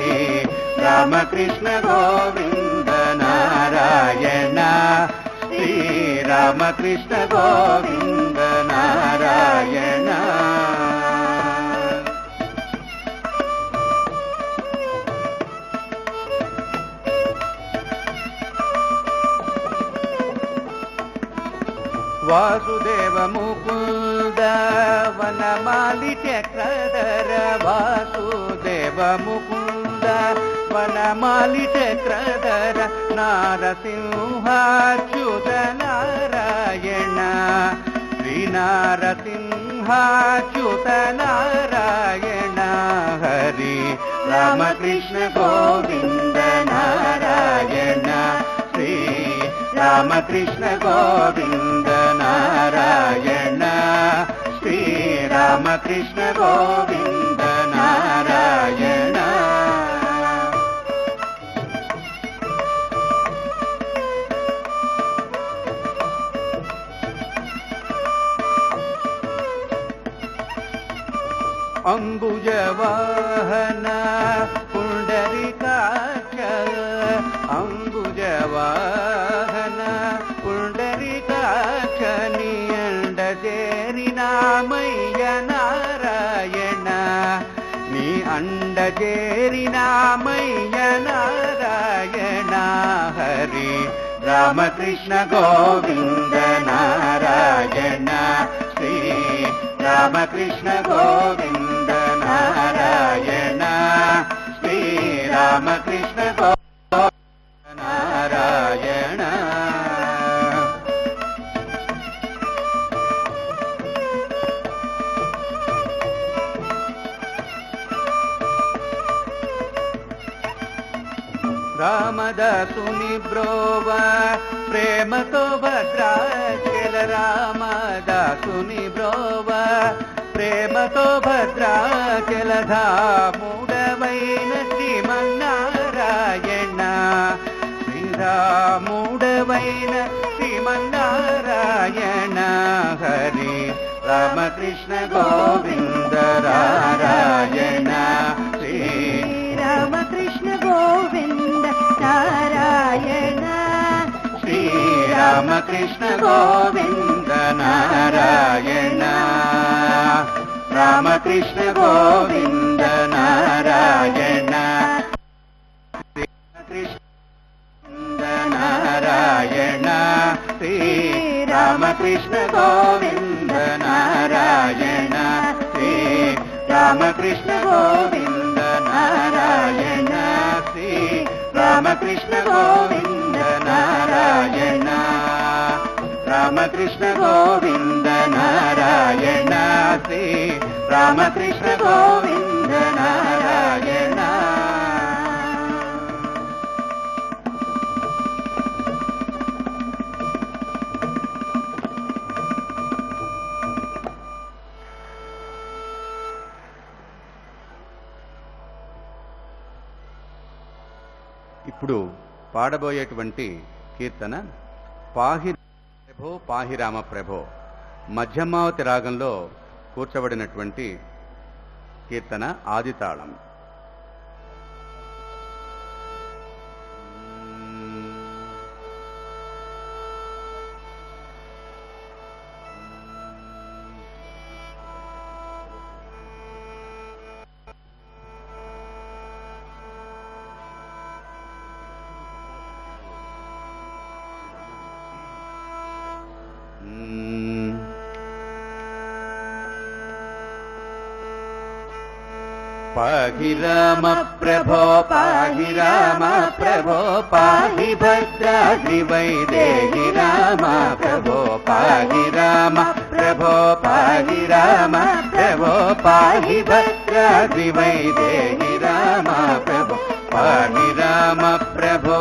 రామకృష్ణ గోవింద నారాయణ శ్రీ రామకృష్ణ గోవింద నారాయణ వాసుదేవ ముకుంద వనమాలి చక్రధర వాసుదేవ ముకుంద వనమాలి చక్రధర నారసింహాచ్యుత నారాయణ శ్రీ నారసింహాచ్యుత నారాయణ హరి రామకృష్ణ గోవింద నారాయణ శ్రీ రామకృష్ణ గోవింద నారాయణ శ్రీ రామకృష్ణ గోవింద నారాయణ అంబుజవాహన పుండరీకాక్ష అంబుజవాహన పుండరీకాక్ష నీ అండ చేరినామయ్య నారాయణ నీ అండ చేరినామయ్య నారాయణ హరి రామకృష్ణ గోవింద నారాయణ శ్రీ రామకృష్ణ గోవింద నారాయణ శ్రీ రామకృష్ణ గోవింద నారాయణ రామదాసుని బ్రోవ ప్రేమతో భద్రాచల రామదాసుని బ్రోవ ప్రేమతో భద్రాచల ధాముడవైన శ్రీమన్నారాయణ శ్రీరాముడవైన శ్రీమన్నారాయణ హరి రామకృష్ణ గోవింద నారాయణ శ్రీ రామకృష్ణ గోవింద నారాయణ శ్రీ రామకృష్ణ గోవింద నారాయణ రామకృష్ణ గోవింద నారాయణ కృష్ణ నారాయణ శ్రీ రామకృష్ణ గోవింద నారాయణ శ్రీ రామకృష్ణ గోవింద నారాయణ శ్రీ రామకృష్ణ గోవింద నారాయణ రామకృష్ణ గోవింద నారాయణ శ్రీ రామకృష్ణ గోవింద నారాయణ ఇప్పుడు పాడబోయేటువంటి కీర్తన పాహి ప్రభో పాహి రామ ప్రభో మధ్యమావతి రాగంలో కూర్చబడినటువంటి కీర్తన ఆదితాళం. పాహి రామ ప్రభో పాహి రామ ప్రభో పాహి భద్రాద్రి వైదేహి రామ ప్రభో పాహి రామ ప్రభో పాహి రామ ప్రభో పాహి భద్రాద్రి వైదేహి రామ ప్రభో పాహి రామ ప్రభో.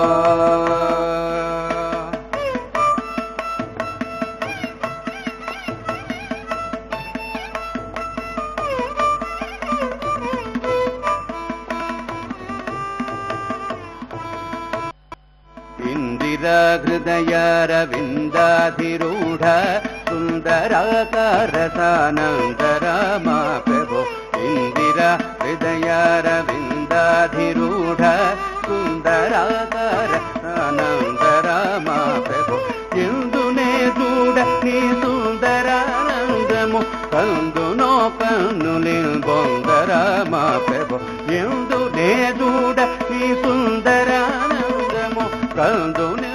हृदयारविन्दाधिरूढ सुन्दराकार सानन्द राम प्रभो इंदिरा हृदयारविन्दाधिरूढ सुन्दराकार सानन्द राम प्रभो इंदुने दूड नी सुन्दरानन्दमु कंदुनो कन्नुलिंबोंद राम प्रभो इंदुने दूड नी सुन्दरानन्दमु कंदुने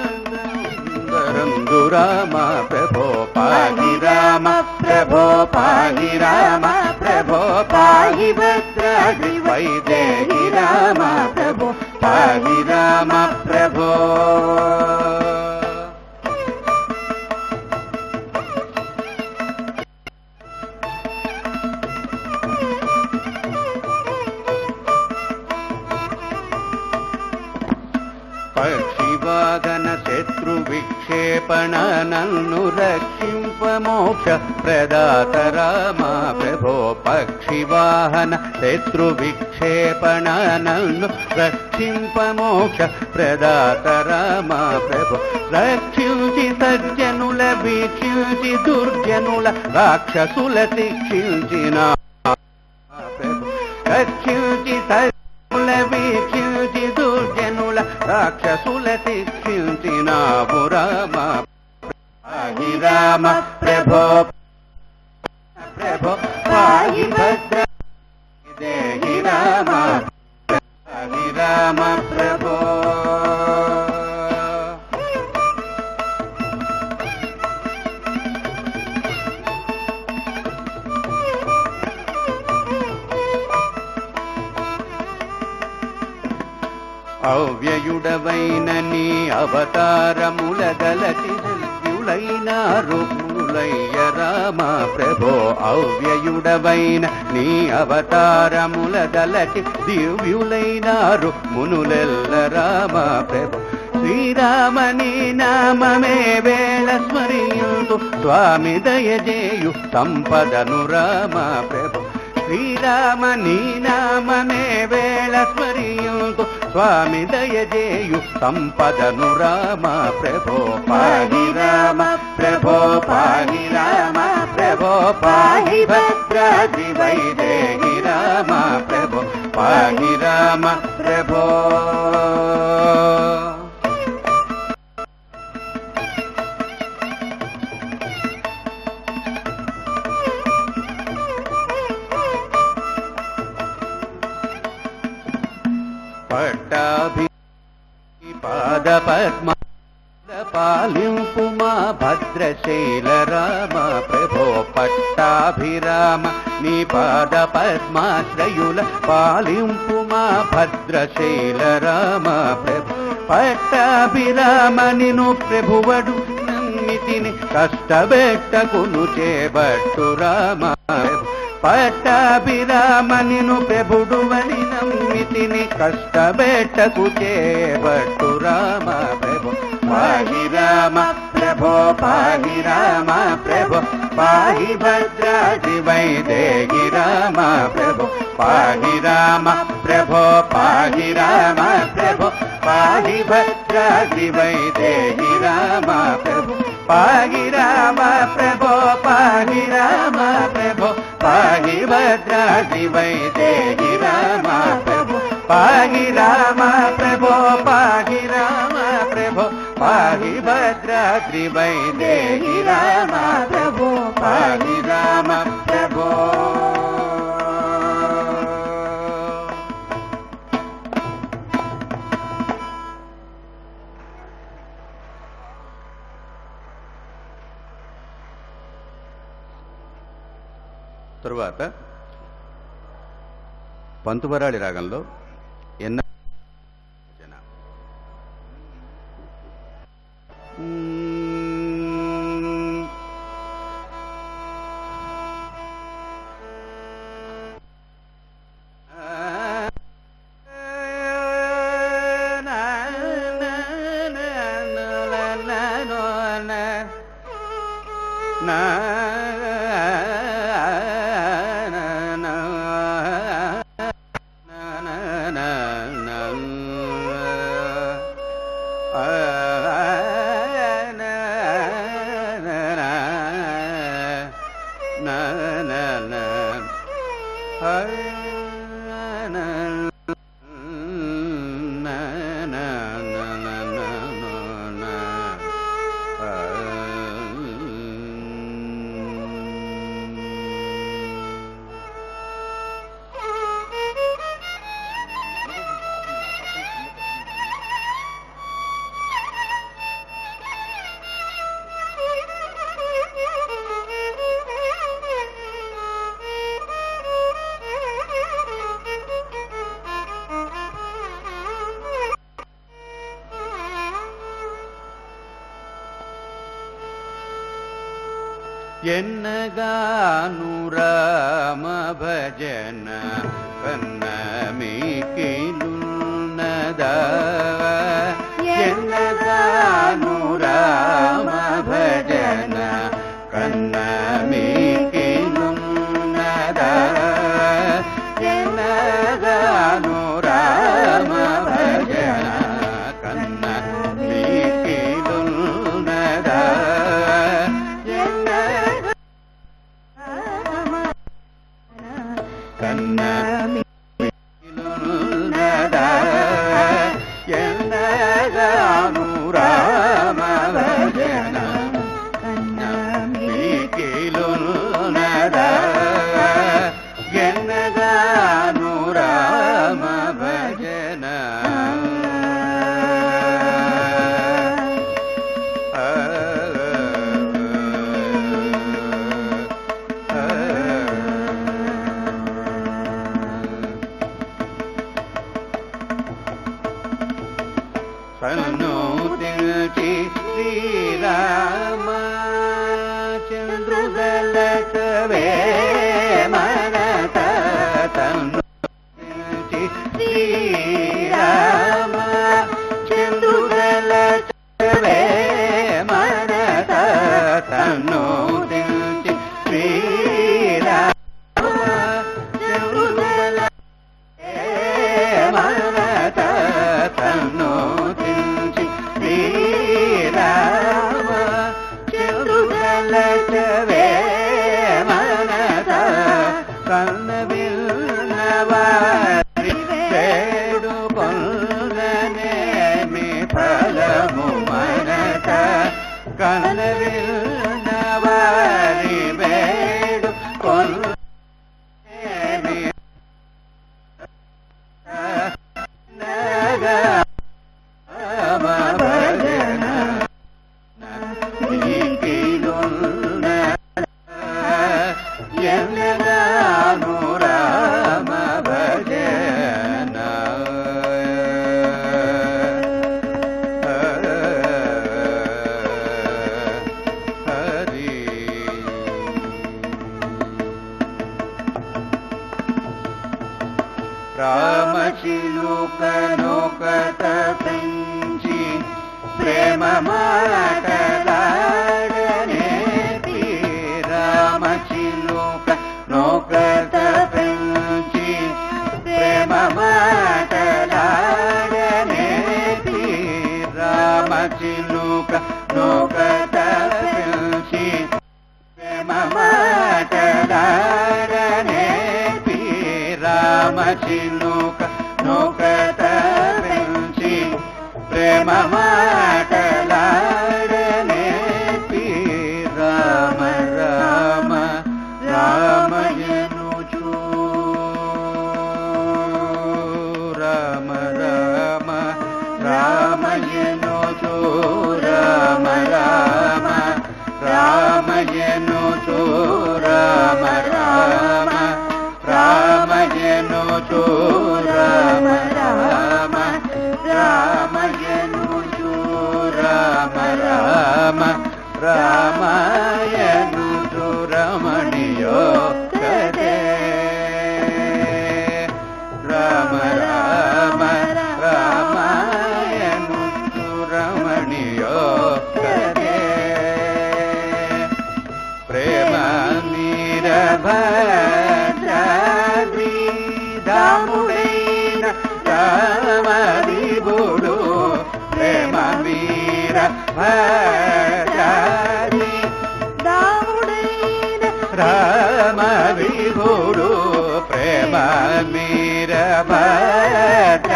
రందు రామ ప్రభో పాహి రామ ప్రభో పాహి రామ ప్రభో పాహి భద్రాద్రి వైదేహి రామ ప్రభో పాహి రామ ప్రభో. పక్షివాహన శత్రు విక్షేపణ నన్ను రక్షింప మోక్ష ప్రదాత రామ ప్రభో పక్షివాహన శత్రు విక్షేపణ నన్ను రక్షింప మోక్ష ప్రదాత రామ ప్రభో రక్షించి సజ్జనుల వీక్షించి దుర్జనుల రాక్షసుల శిక్షించిన ప్రభో రక్షించి సజ్జనుల వీక్షించి దుర్జనుల రాక్షసుల శిక్షించినావు రామ పాహి రామ ప్రభో ప్రభో పాహి భద్రాద్రి రామ పాహి రామ ప్రభో. అవ్యయుడవైన నీ అవతారముల గలటి దివ్యులైన రుములయ్య రామ ప్రభో అవ్యయుడవైన నీ అవతారముల గలటి దివ్యులైన రుమునులెల్ల రామ ప్రభో శ్రీరామ నీ నామమే వేళ స్మరింతు స్వామి దయజేయు సంపదను రామ ప్రభో శ్రీరామ నీ నామమే వేళ స్మరింతు స్వామి దయజేయు సంపదను రామ ప్రభో పాహి రామ ప్రభో పాహి రామ ప్రభో పాహి భద్రాద్రి వైదేహి రామ ప్రభో పాహి రామ ప్రభో. పట్టాభి పాద పద్మ పాలింపు మా భద్రశైల రామ ప్రభో పట్టాభిరామ నీ పాద పద్మాశ్రయుల పాలింపు మా భద్రశైల రామ ప్రభో పట్టాభిరామ నిను ప్రభువడు నమ్మితిని కష్టబెట్టకును చేబట్టు రామ పట్టాభిరామ నిను ప్రభుడువని నమ్మితిని కష్టబెట్టకు చేబట్టు రామ ప్రభో పాహి రామ ప్రభో పాహి రామ ప్రభో పాహి భద్రాద్రి వైదేహి రామ ప్రభో పాహి రామ ప్రభో పాహి రామ ప్రభో పాహి భద్రాద్రి వైదేహి రామ ప్రభో పాహి రామ ప్రభో పాహి రామ ప్రభో పాహి భద్రాద్రి వైదేహి రామ ప్రభో పాహి రామ ప్రభో పాహి రామ ప్రభో పాహి భద్రాద్రి వైదేహి రామ ప్రభో పాహి రామ ప్రభో. తరువాత పంతువరాళి రాగంలో ఎన్న ఎన్నగాను రామ భజన కన్న మీకిలున్నదా ఎన్నగాను రామ భజన కన్న మీకిలున్నదా ఎన్నగాను రామ భజన కన్న మీకిలున్నదా కన్నమిలున్నదా ఎన్నగాను రామ భజన కన్నమిలున్నదా ఎన్నగాను రామ భజన సన్నుతించి శ్రీరామ చంద్రుదలకవే మనత సన్నుతించి శ్రీరామ చంద్రుదలకవే మనత సన్నుతించి శ్రీరామ చంద్రుదలకవే మనత సన్ను శ్రీరామ చంద్రుదలకవే మనత కన్నవిన్నవారి వేడుకొన్ననేమి ఫలము మనత కన్నవిన్నవారి వేడుకొన్ననేమి ఎన్నగాను రామ భజన హరి రామచిలుకనొకట పెంచి ప్రేమ మాటలాడనేటి రామచిలుక నొకట పెంచి ప్రేమ మాటలాడనేటి రామచిలుక నొకట పెంచి ప్రేమ మాటలాడ రామ చినుక నూకత పెంచి ప్రేమ మాటలాడనేపి రామ రామ రామయనుచు రామ రామ రామయనుచు రామ రామ రామయనుచు రామ రామ రామయనుచు రామ రామ రామయనుచు రామ రామ రామయనుచు రమణియో కదే రామ రామ రామయనుచు రమణియో కదే ప్రేమ మీర భద్రాద్రి దాముడైన రామ విభుడు ప్రేమ వీర భద్రాద్రి దాముడైన రామ విభుడు ప్రేమ మీర భద్రాద్రి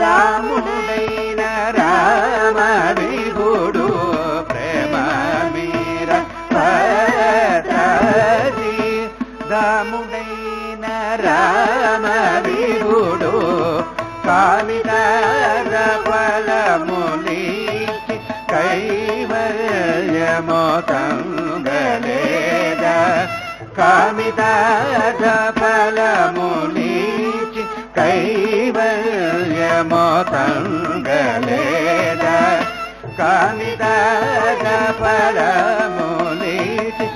దాముడైన రామ విభుడు ప్రేమ మీర భద్రాద్రి దాముడైన రామ విభుడు కామిదార ఫలములిచి కైవల్యమోతంగలేద కామిదార ఫలములిచి కైవల్యమోతంగలేద కామిదార ఫలములిచి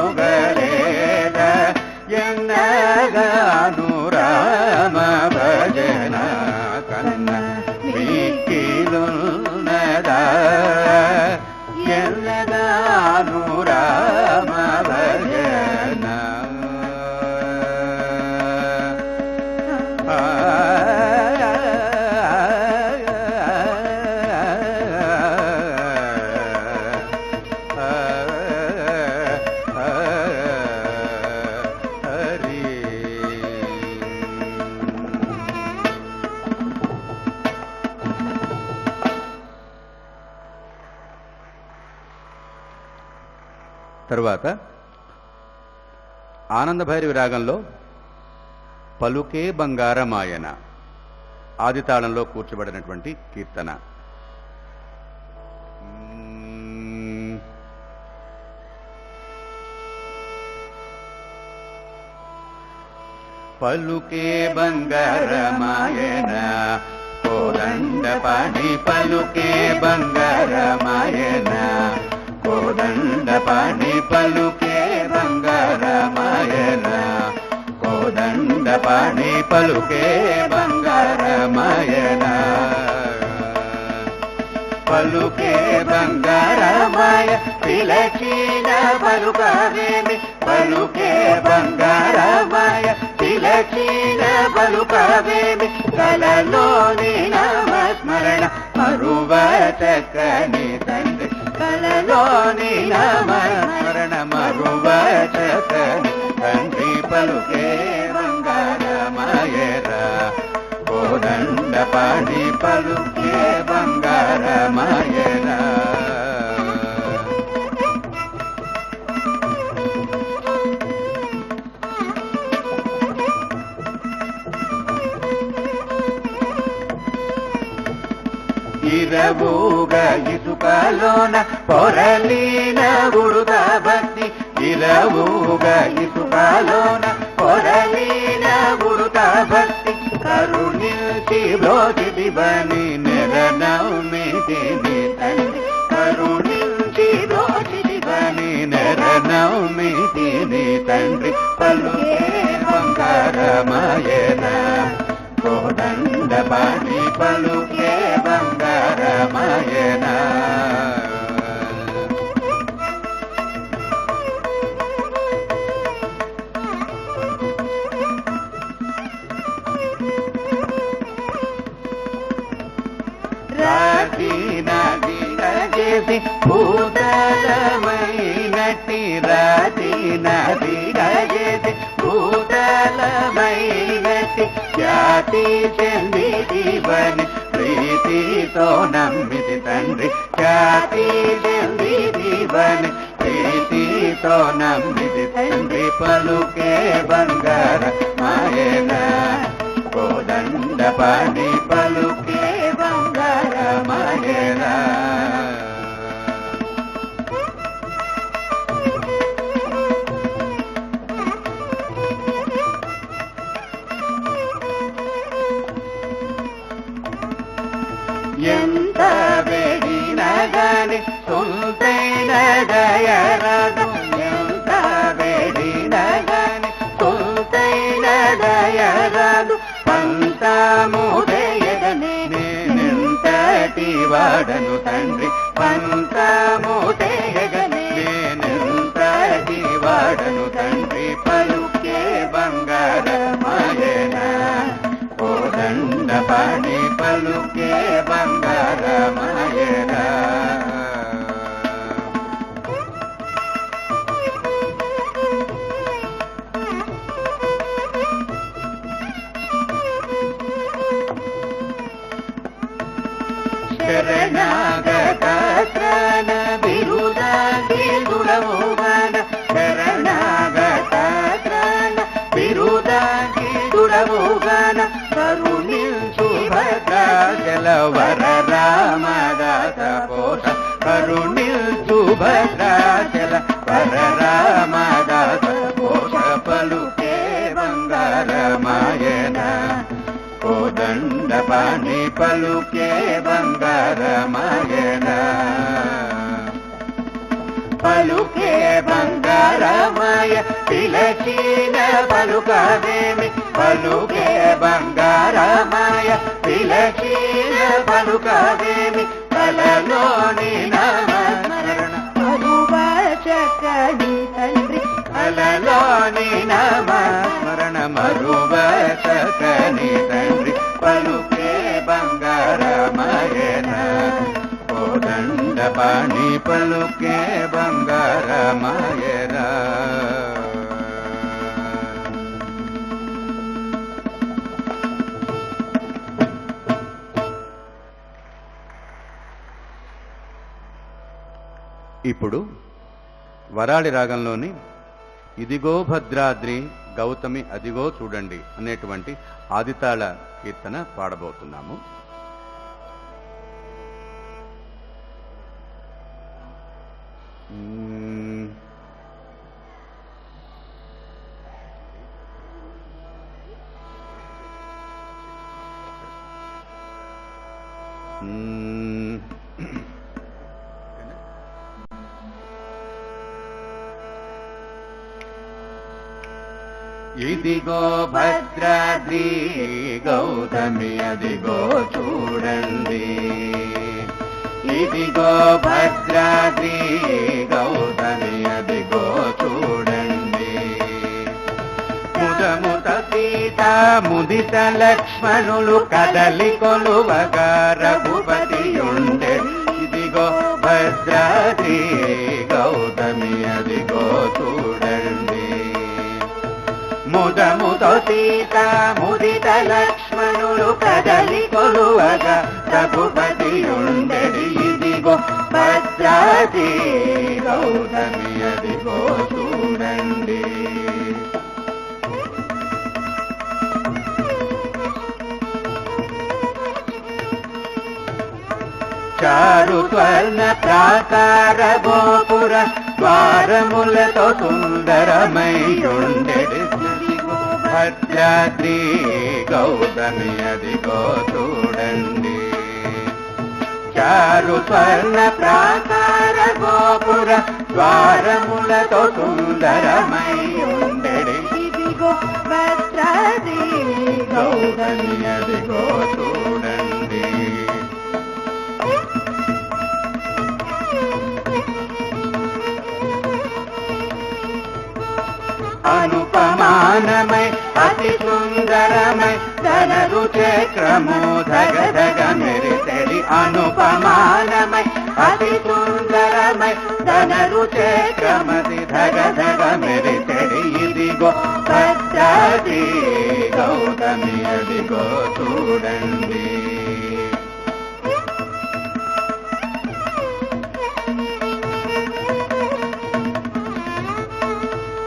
కైవల్యమోతంగలేద ఎన్నగాను రామ భజన కన్న మిక్కిలున్నదా ఎన్నగాను రామ భజన తరువాత ఆనందభైరవి రాగంలో పలుకే బంగారమాయన ఆదితాళంలో కూర్చబడినటువంటి కీర్తన. పలుకే బంగారమాయన కోదండ పాణి పలుకే బంగారమాయన కోదండ పాణి పలుకే బంగారమాయన కోదండ పాణి పలుకే బంగారమాయన పలుకే బంగారమాయ పిలచిన పలుకవేమి పలుకే బంగారమాయ పిలచిన పలుకవేమి కలలోని నామస్మరణ మరువచకని తండ్రి కలలోని నామస్మరణ మరువచకని తండ్రి పలుకే బంగారమాయరా కోదండ పాణి పలుకే బంగారమాయరా ఇరవుగా ఇసుకలోన పొరలీన ఉడుత భక్తి ఇరవుగా ఇసుకలోన పొరలీన ఉడుత భక్తి కరుణించి బ్రోచిదివని నెరనౌమిది తండ్రి కరుణించి బ్రోచిదివని నెరనౌమిది తండ్రి పలుకే బంగారమాయన కోదండ పాణి పలుకే బంగారమాయన రాతి నది చేసి భూతలమైనట్టి రతి రతి నది గజతి భూతలమైనటి ఖ్యాతి చెందివని ప్రీతితో నమ్మితి తండ్రి ఖ్యాతి చెందివని ప్రీతితో నమ్మితి తండ్రి పలుకే బంగార మాయన కోదండ పాణి పలుకే బంగార మాయన ఎంత వేడినగాని సొంతైన దయరాదు ఎంత వేడినగాని సొంతైన దయరాదు పంతముదయగనే నేనెంతటి వాడను తండ్రి పంతముదయగనే నేనెంతటి వాడను తండ్రి పలుకే బంగార మాయన కోదండ పాణి పలుకే బంగార మాయన శరణాగత త్రాణ బిరుదాంగిదుడవువన శరణాగత త్రాణ బిరుదాంగిదుడవువన కరుణించు భద్రాచల వర రామదాస పోష కరుణించు భద్రాచల వర రామదాస పోష పలుకే బంగార మాయన కోదండ పాణి పలుకే బంగార మాయన పలుకే బంగార మాయ పిలచిన పలుకవేమి పలుకే బంగార మాయ పిలచిన పలుకవేమి కలలోని నామస్మరణ మరువచకని తండ్రి కలలోని నామస్మరణ మరువచకని తండ్రి పలుకే బంగార మాయన కోదండ పాణి పలుకే బంగార మాయన ఇప్పుడు వరాళి రాగంలోని ఇదిగో భద్రాద్రి గౌతమి అదిగో చూడండి అనేటువంటి ఆదితాళ కీర్తన పాడబోతున్నాము. ఇదిగో భద్రాద్రి గౌతమి అదిగో చూడండి ఇదిగో భద్రాద్రి గౌతమి అదిగో చూడండి ముదముత సీత ముదిత లక్ష్మణులు కదలి కొలువగా రఘుపతి ఉండే ఇదిగో భద్రాద్రి గౌతమి అదిగో చూడండి ముదముతో సీత ముదిత లక్ష్మణులు కదలి కొలువగా రఘుపతి ఉండెడి ఇదిగో భద్రాద్రి గౌతమి అదిగో చూడండి చారు స్వర్ణ ప్రాకార గోపుర ద్వారములతో సుందరమై ఉండెడి భద్రాద్రి గౌతమి అదిగో చూడండి చారు స్వర్ణ ప్రాకార గోపుర ద్వారములతో సుందరమై ఉండెడి ఇదిగో భద్రాద్రి గౌతమి అదిగో చూడండి అనుపమానమై అతి సుందరమై ధనరు చక్రము ధగ ధగ మెరిసెడి అనుపమానమై అతి సుందర సుందరమై ధనరుచే క్రమది ధగ ధగ మెరిచెడి ఇదిగో భద్రాద్రి గౌతమి అదిగో చూడండి.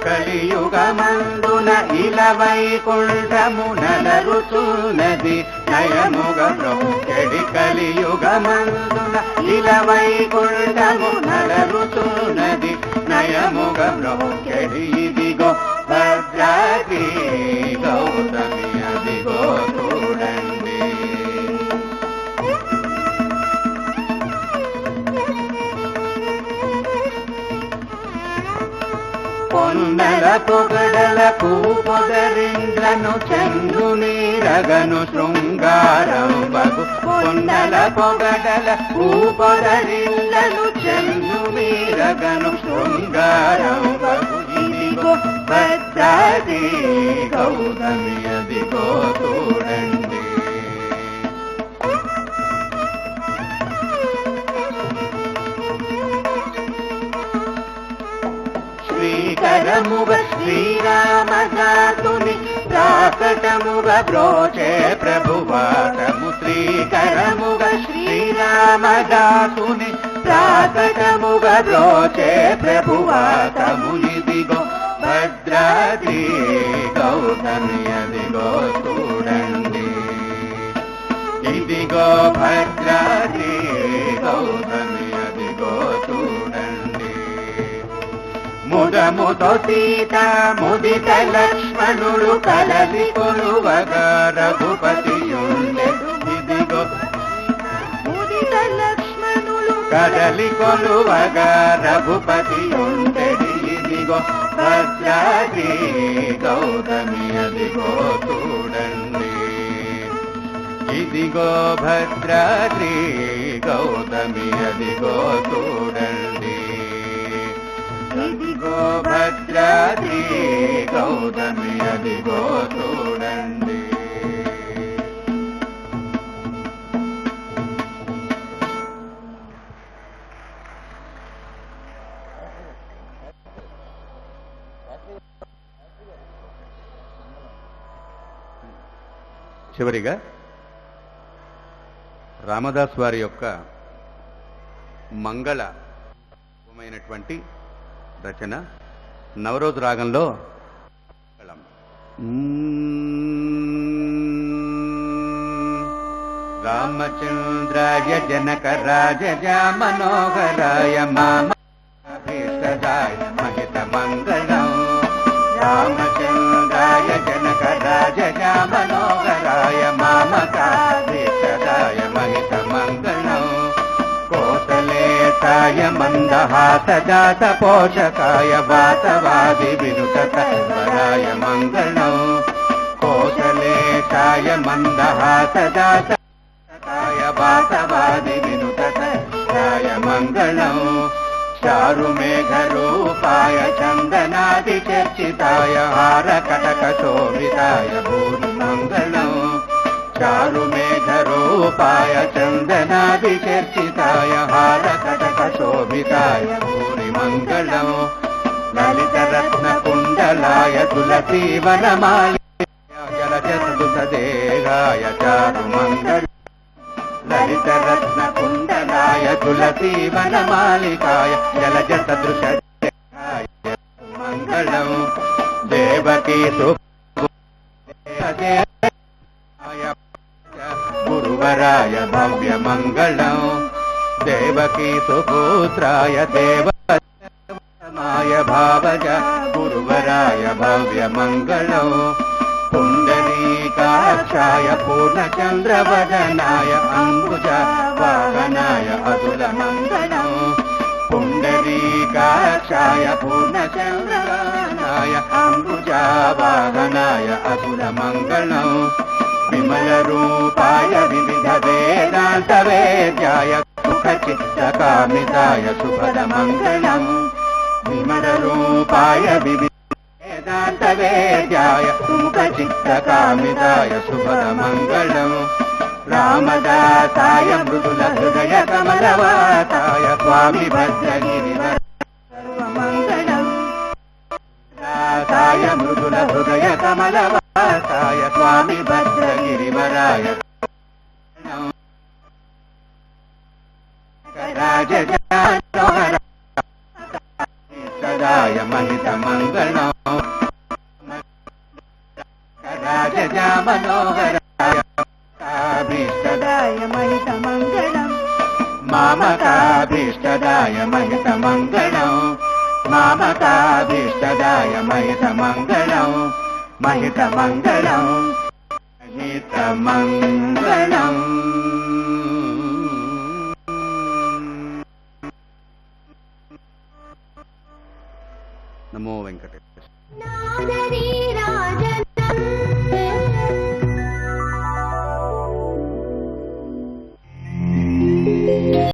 కలియుగమందున ఇలవైకుంఠము నలరుచున్నది నయముగ బ్రహ్మడి. కలియుగమందున ఇలవైకుంఠము నలరుచున్నది నయముగ బ్రహ్మడి. ఇదిగో భద్రాద్రి గౌతమి అదిగో చూడండి. పొన్నల పొగడలకు పొదరింద్రను చంద్రు నీరగను శృంగారం బగు. పొన్నల పొగడలకు పొదరింద్రను చంద్రు నీరగను శృంగారం బగు. ఇదిగో భద్రాద్రి గౌతమి అదిగో చూడండి. శ్రీకరముగ శ్రీరామదాసుని ప్రాకటముగ బ్రోచే ప్రభువాసము. శ్రీకరముగ శ్రీరామదాసుని ప్రాకటముగ బ్రోచే ప్రభువాసము. ఇదిగో భద్రాద్రి గౌతమి అదిగో చూడండి. ఇదిగో భద్రాద్రి గౌతమి అదిగో చూడండి. ముదముతో సీత ముదిత లక్ష్మణులు కలసి కొలువగా రఘుపతియుండెడు. ఇదిగో ముదిత లక్ష్మణులు కదలి కొలువగా రఘుపతియుండెడు. ఇదిగో భద్రాద్రి గౌతమి అదిగో చూడండి. ఇదిగో భద్రాద్రి గౌతమి అదిగో చూడండి. ఇదిగో భద్రాద్రి గౌతమి అదిగో చూడండి. చివరిగా రామదాస్ వారి యొక్క మంగళమైనటువంటి రచన నవరోజ్ రాగంలో రామచంద్రాయ జనక రాజజ మనోహరాయ మామీష్టదాయ మహిత మంగళం. రామచంద్రాయ జనక రాజజ మనోహరాయ మామీష్టదాయ మహిత మంగళం. కోసలేశాయ మందహాస జాత పోషకాయ వాతవాది వినుతరాయ మంగళం. కోసలేశాయ మందహాస జాత వాతవాది వినుతరాయ మంగళం. చారుమేఘరూపాయ చందనాది చర్చితాయ హార కటక శోభితాయ భూరి మంగళం. చారుమేఘరూపాయ చందనాది చర్చితాయ హార కటక శోభితాయ భూరి మంగళం. లలిత రత్న కుండలాయ తులసీవనమాయ జలజసుదేహాయ చారు మంగళం. లలిత రత్న కుండలాయ తులసీవనమాలికాయ జలజ సదృశ మంగళం. దేవకీ గురువరాయ భవ్య మంగళం. దేవకీ సుపుత్రాయ దేవమాయ భావజ గురువరాయ భవ్య మంగళం. పుండరీకాక్షాయ పూర్ణచంద్రవదనాయ అంబుజ వాహనాయ అతుల మంగళం. పుండరీకాక్షాయ పూర్ణచంద్రవదనాయ అంబుజ వాహనాయ అతుల మంగళం. విమల రూపాయ వివిధ వేదాంత వేద్యాయ సుఖ చిత్త కామితాయ శుభద మంగళం. విమల రూపాయ వివిధ వేదాంత వేద్యాయ సుఖ చిత్త కామితాయ శుభద మంగళం. రామదాసాయ మృదుల హృదయ కమలవాసాయ స్వామి భద్రగిరివర సర్వమంగళం దాసాయ మృదుల హృదయ కమలవాసాయ స్వామి భద్రగిరివరాయ రాజజానోహర సదాయ మహిత మంగళం రాజజా మనోహరాయ సదాయ మహిత మంగళం మామకాభీష్టదాయ మహిత మంగళం మామకాభీష్టదాయ మహిత మంగళం మహిత మంగళం మహిత మంగళం. నమో వెంకటేశ్వర. నాదనీ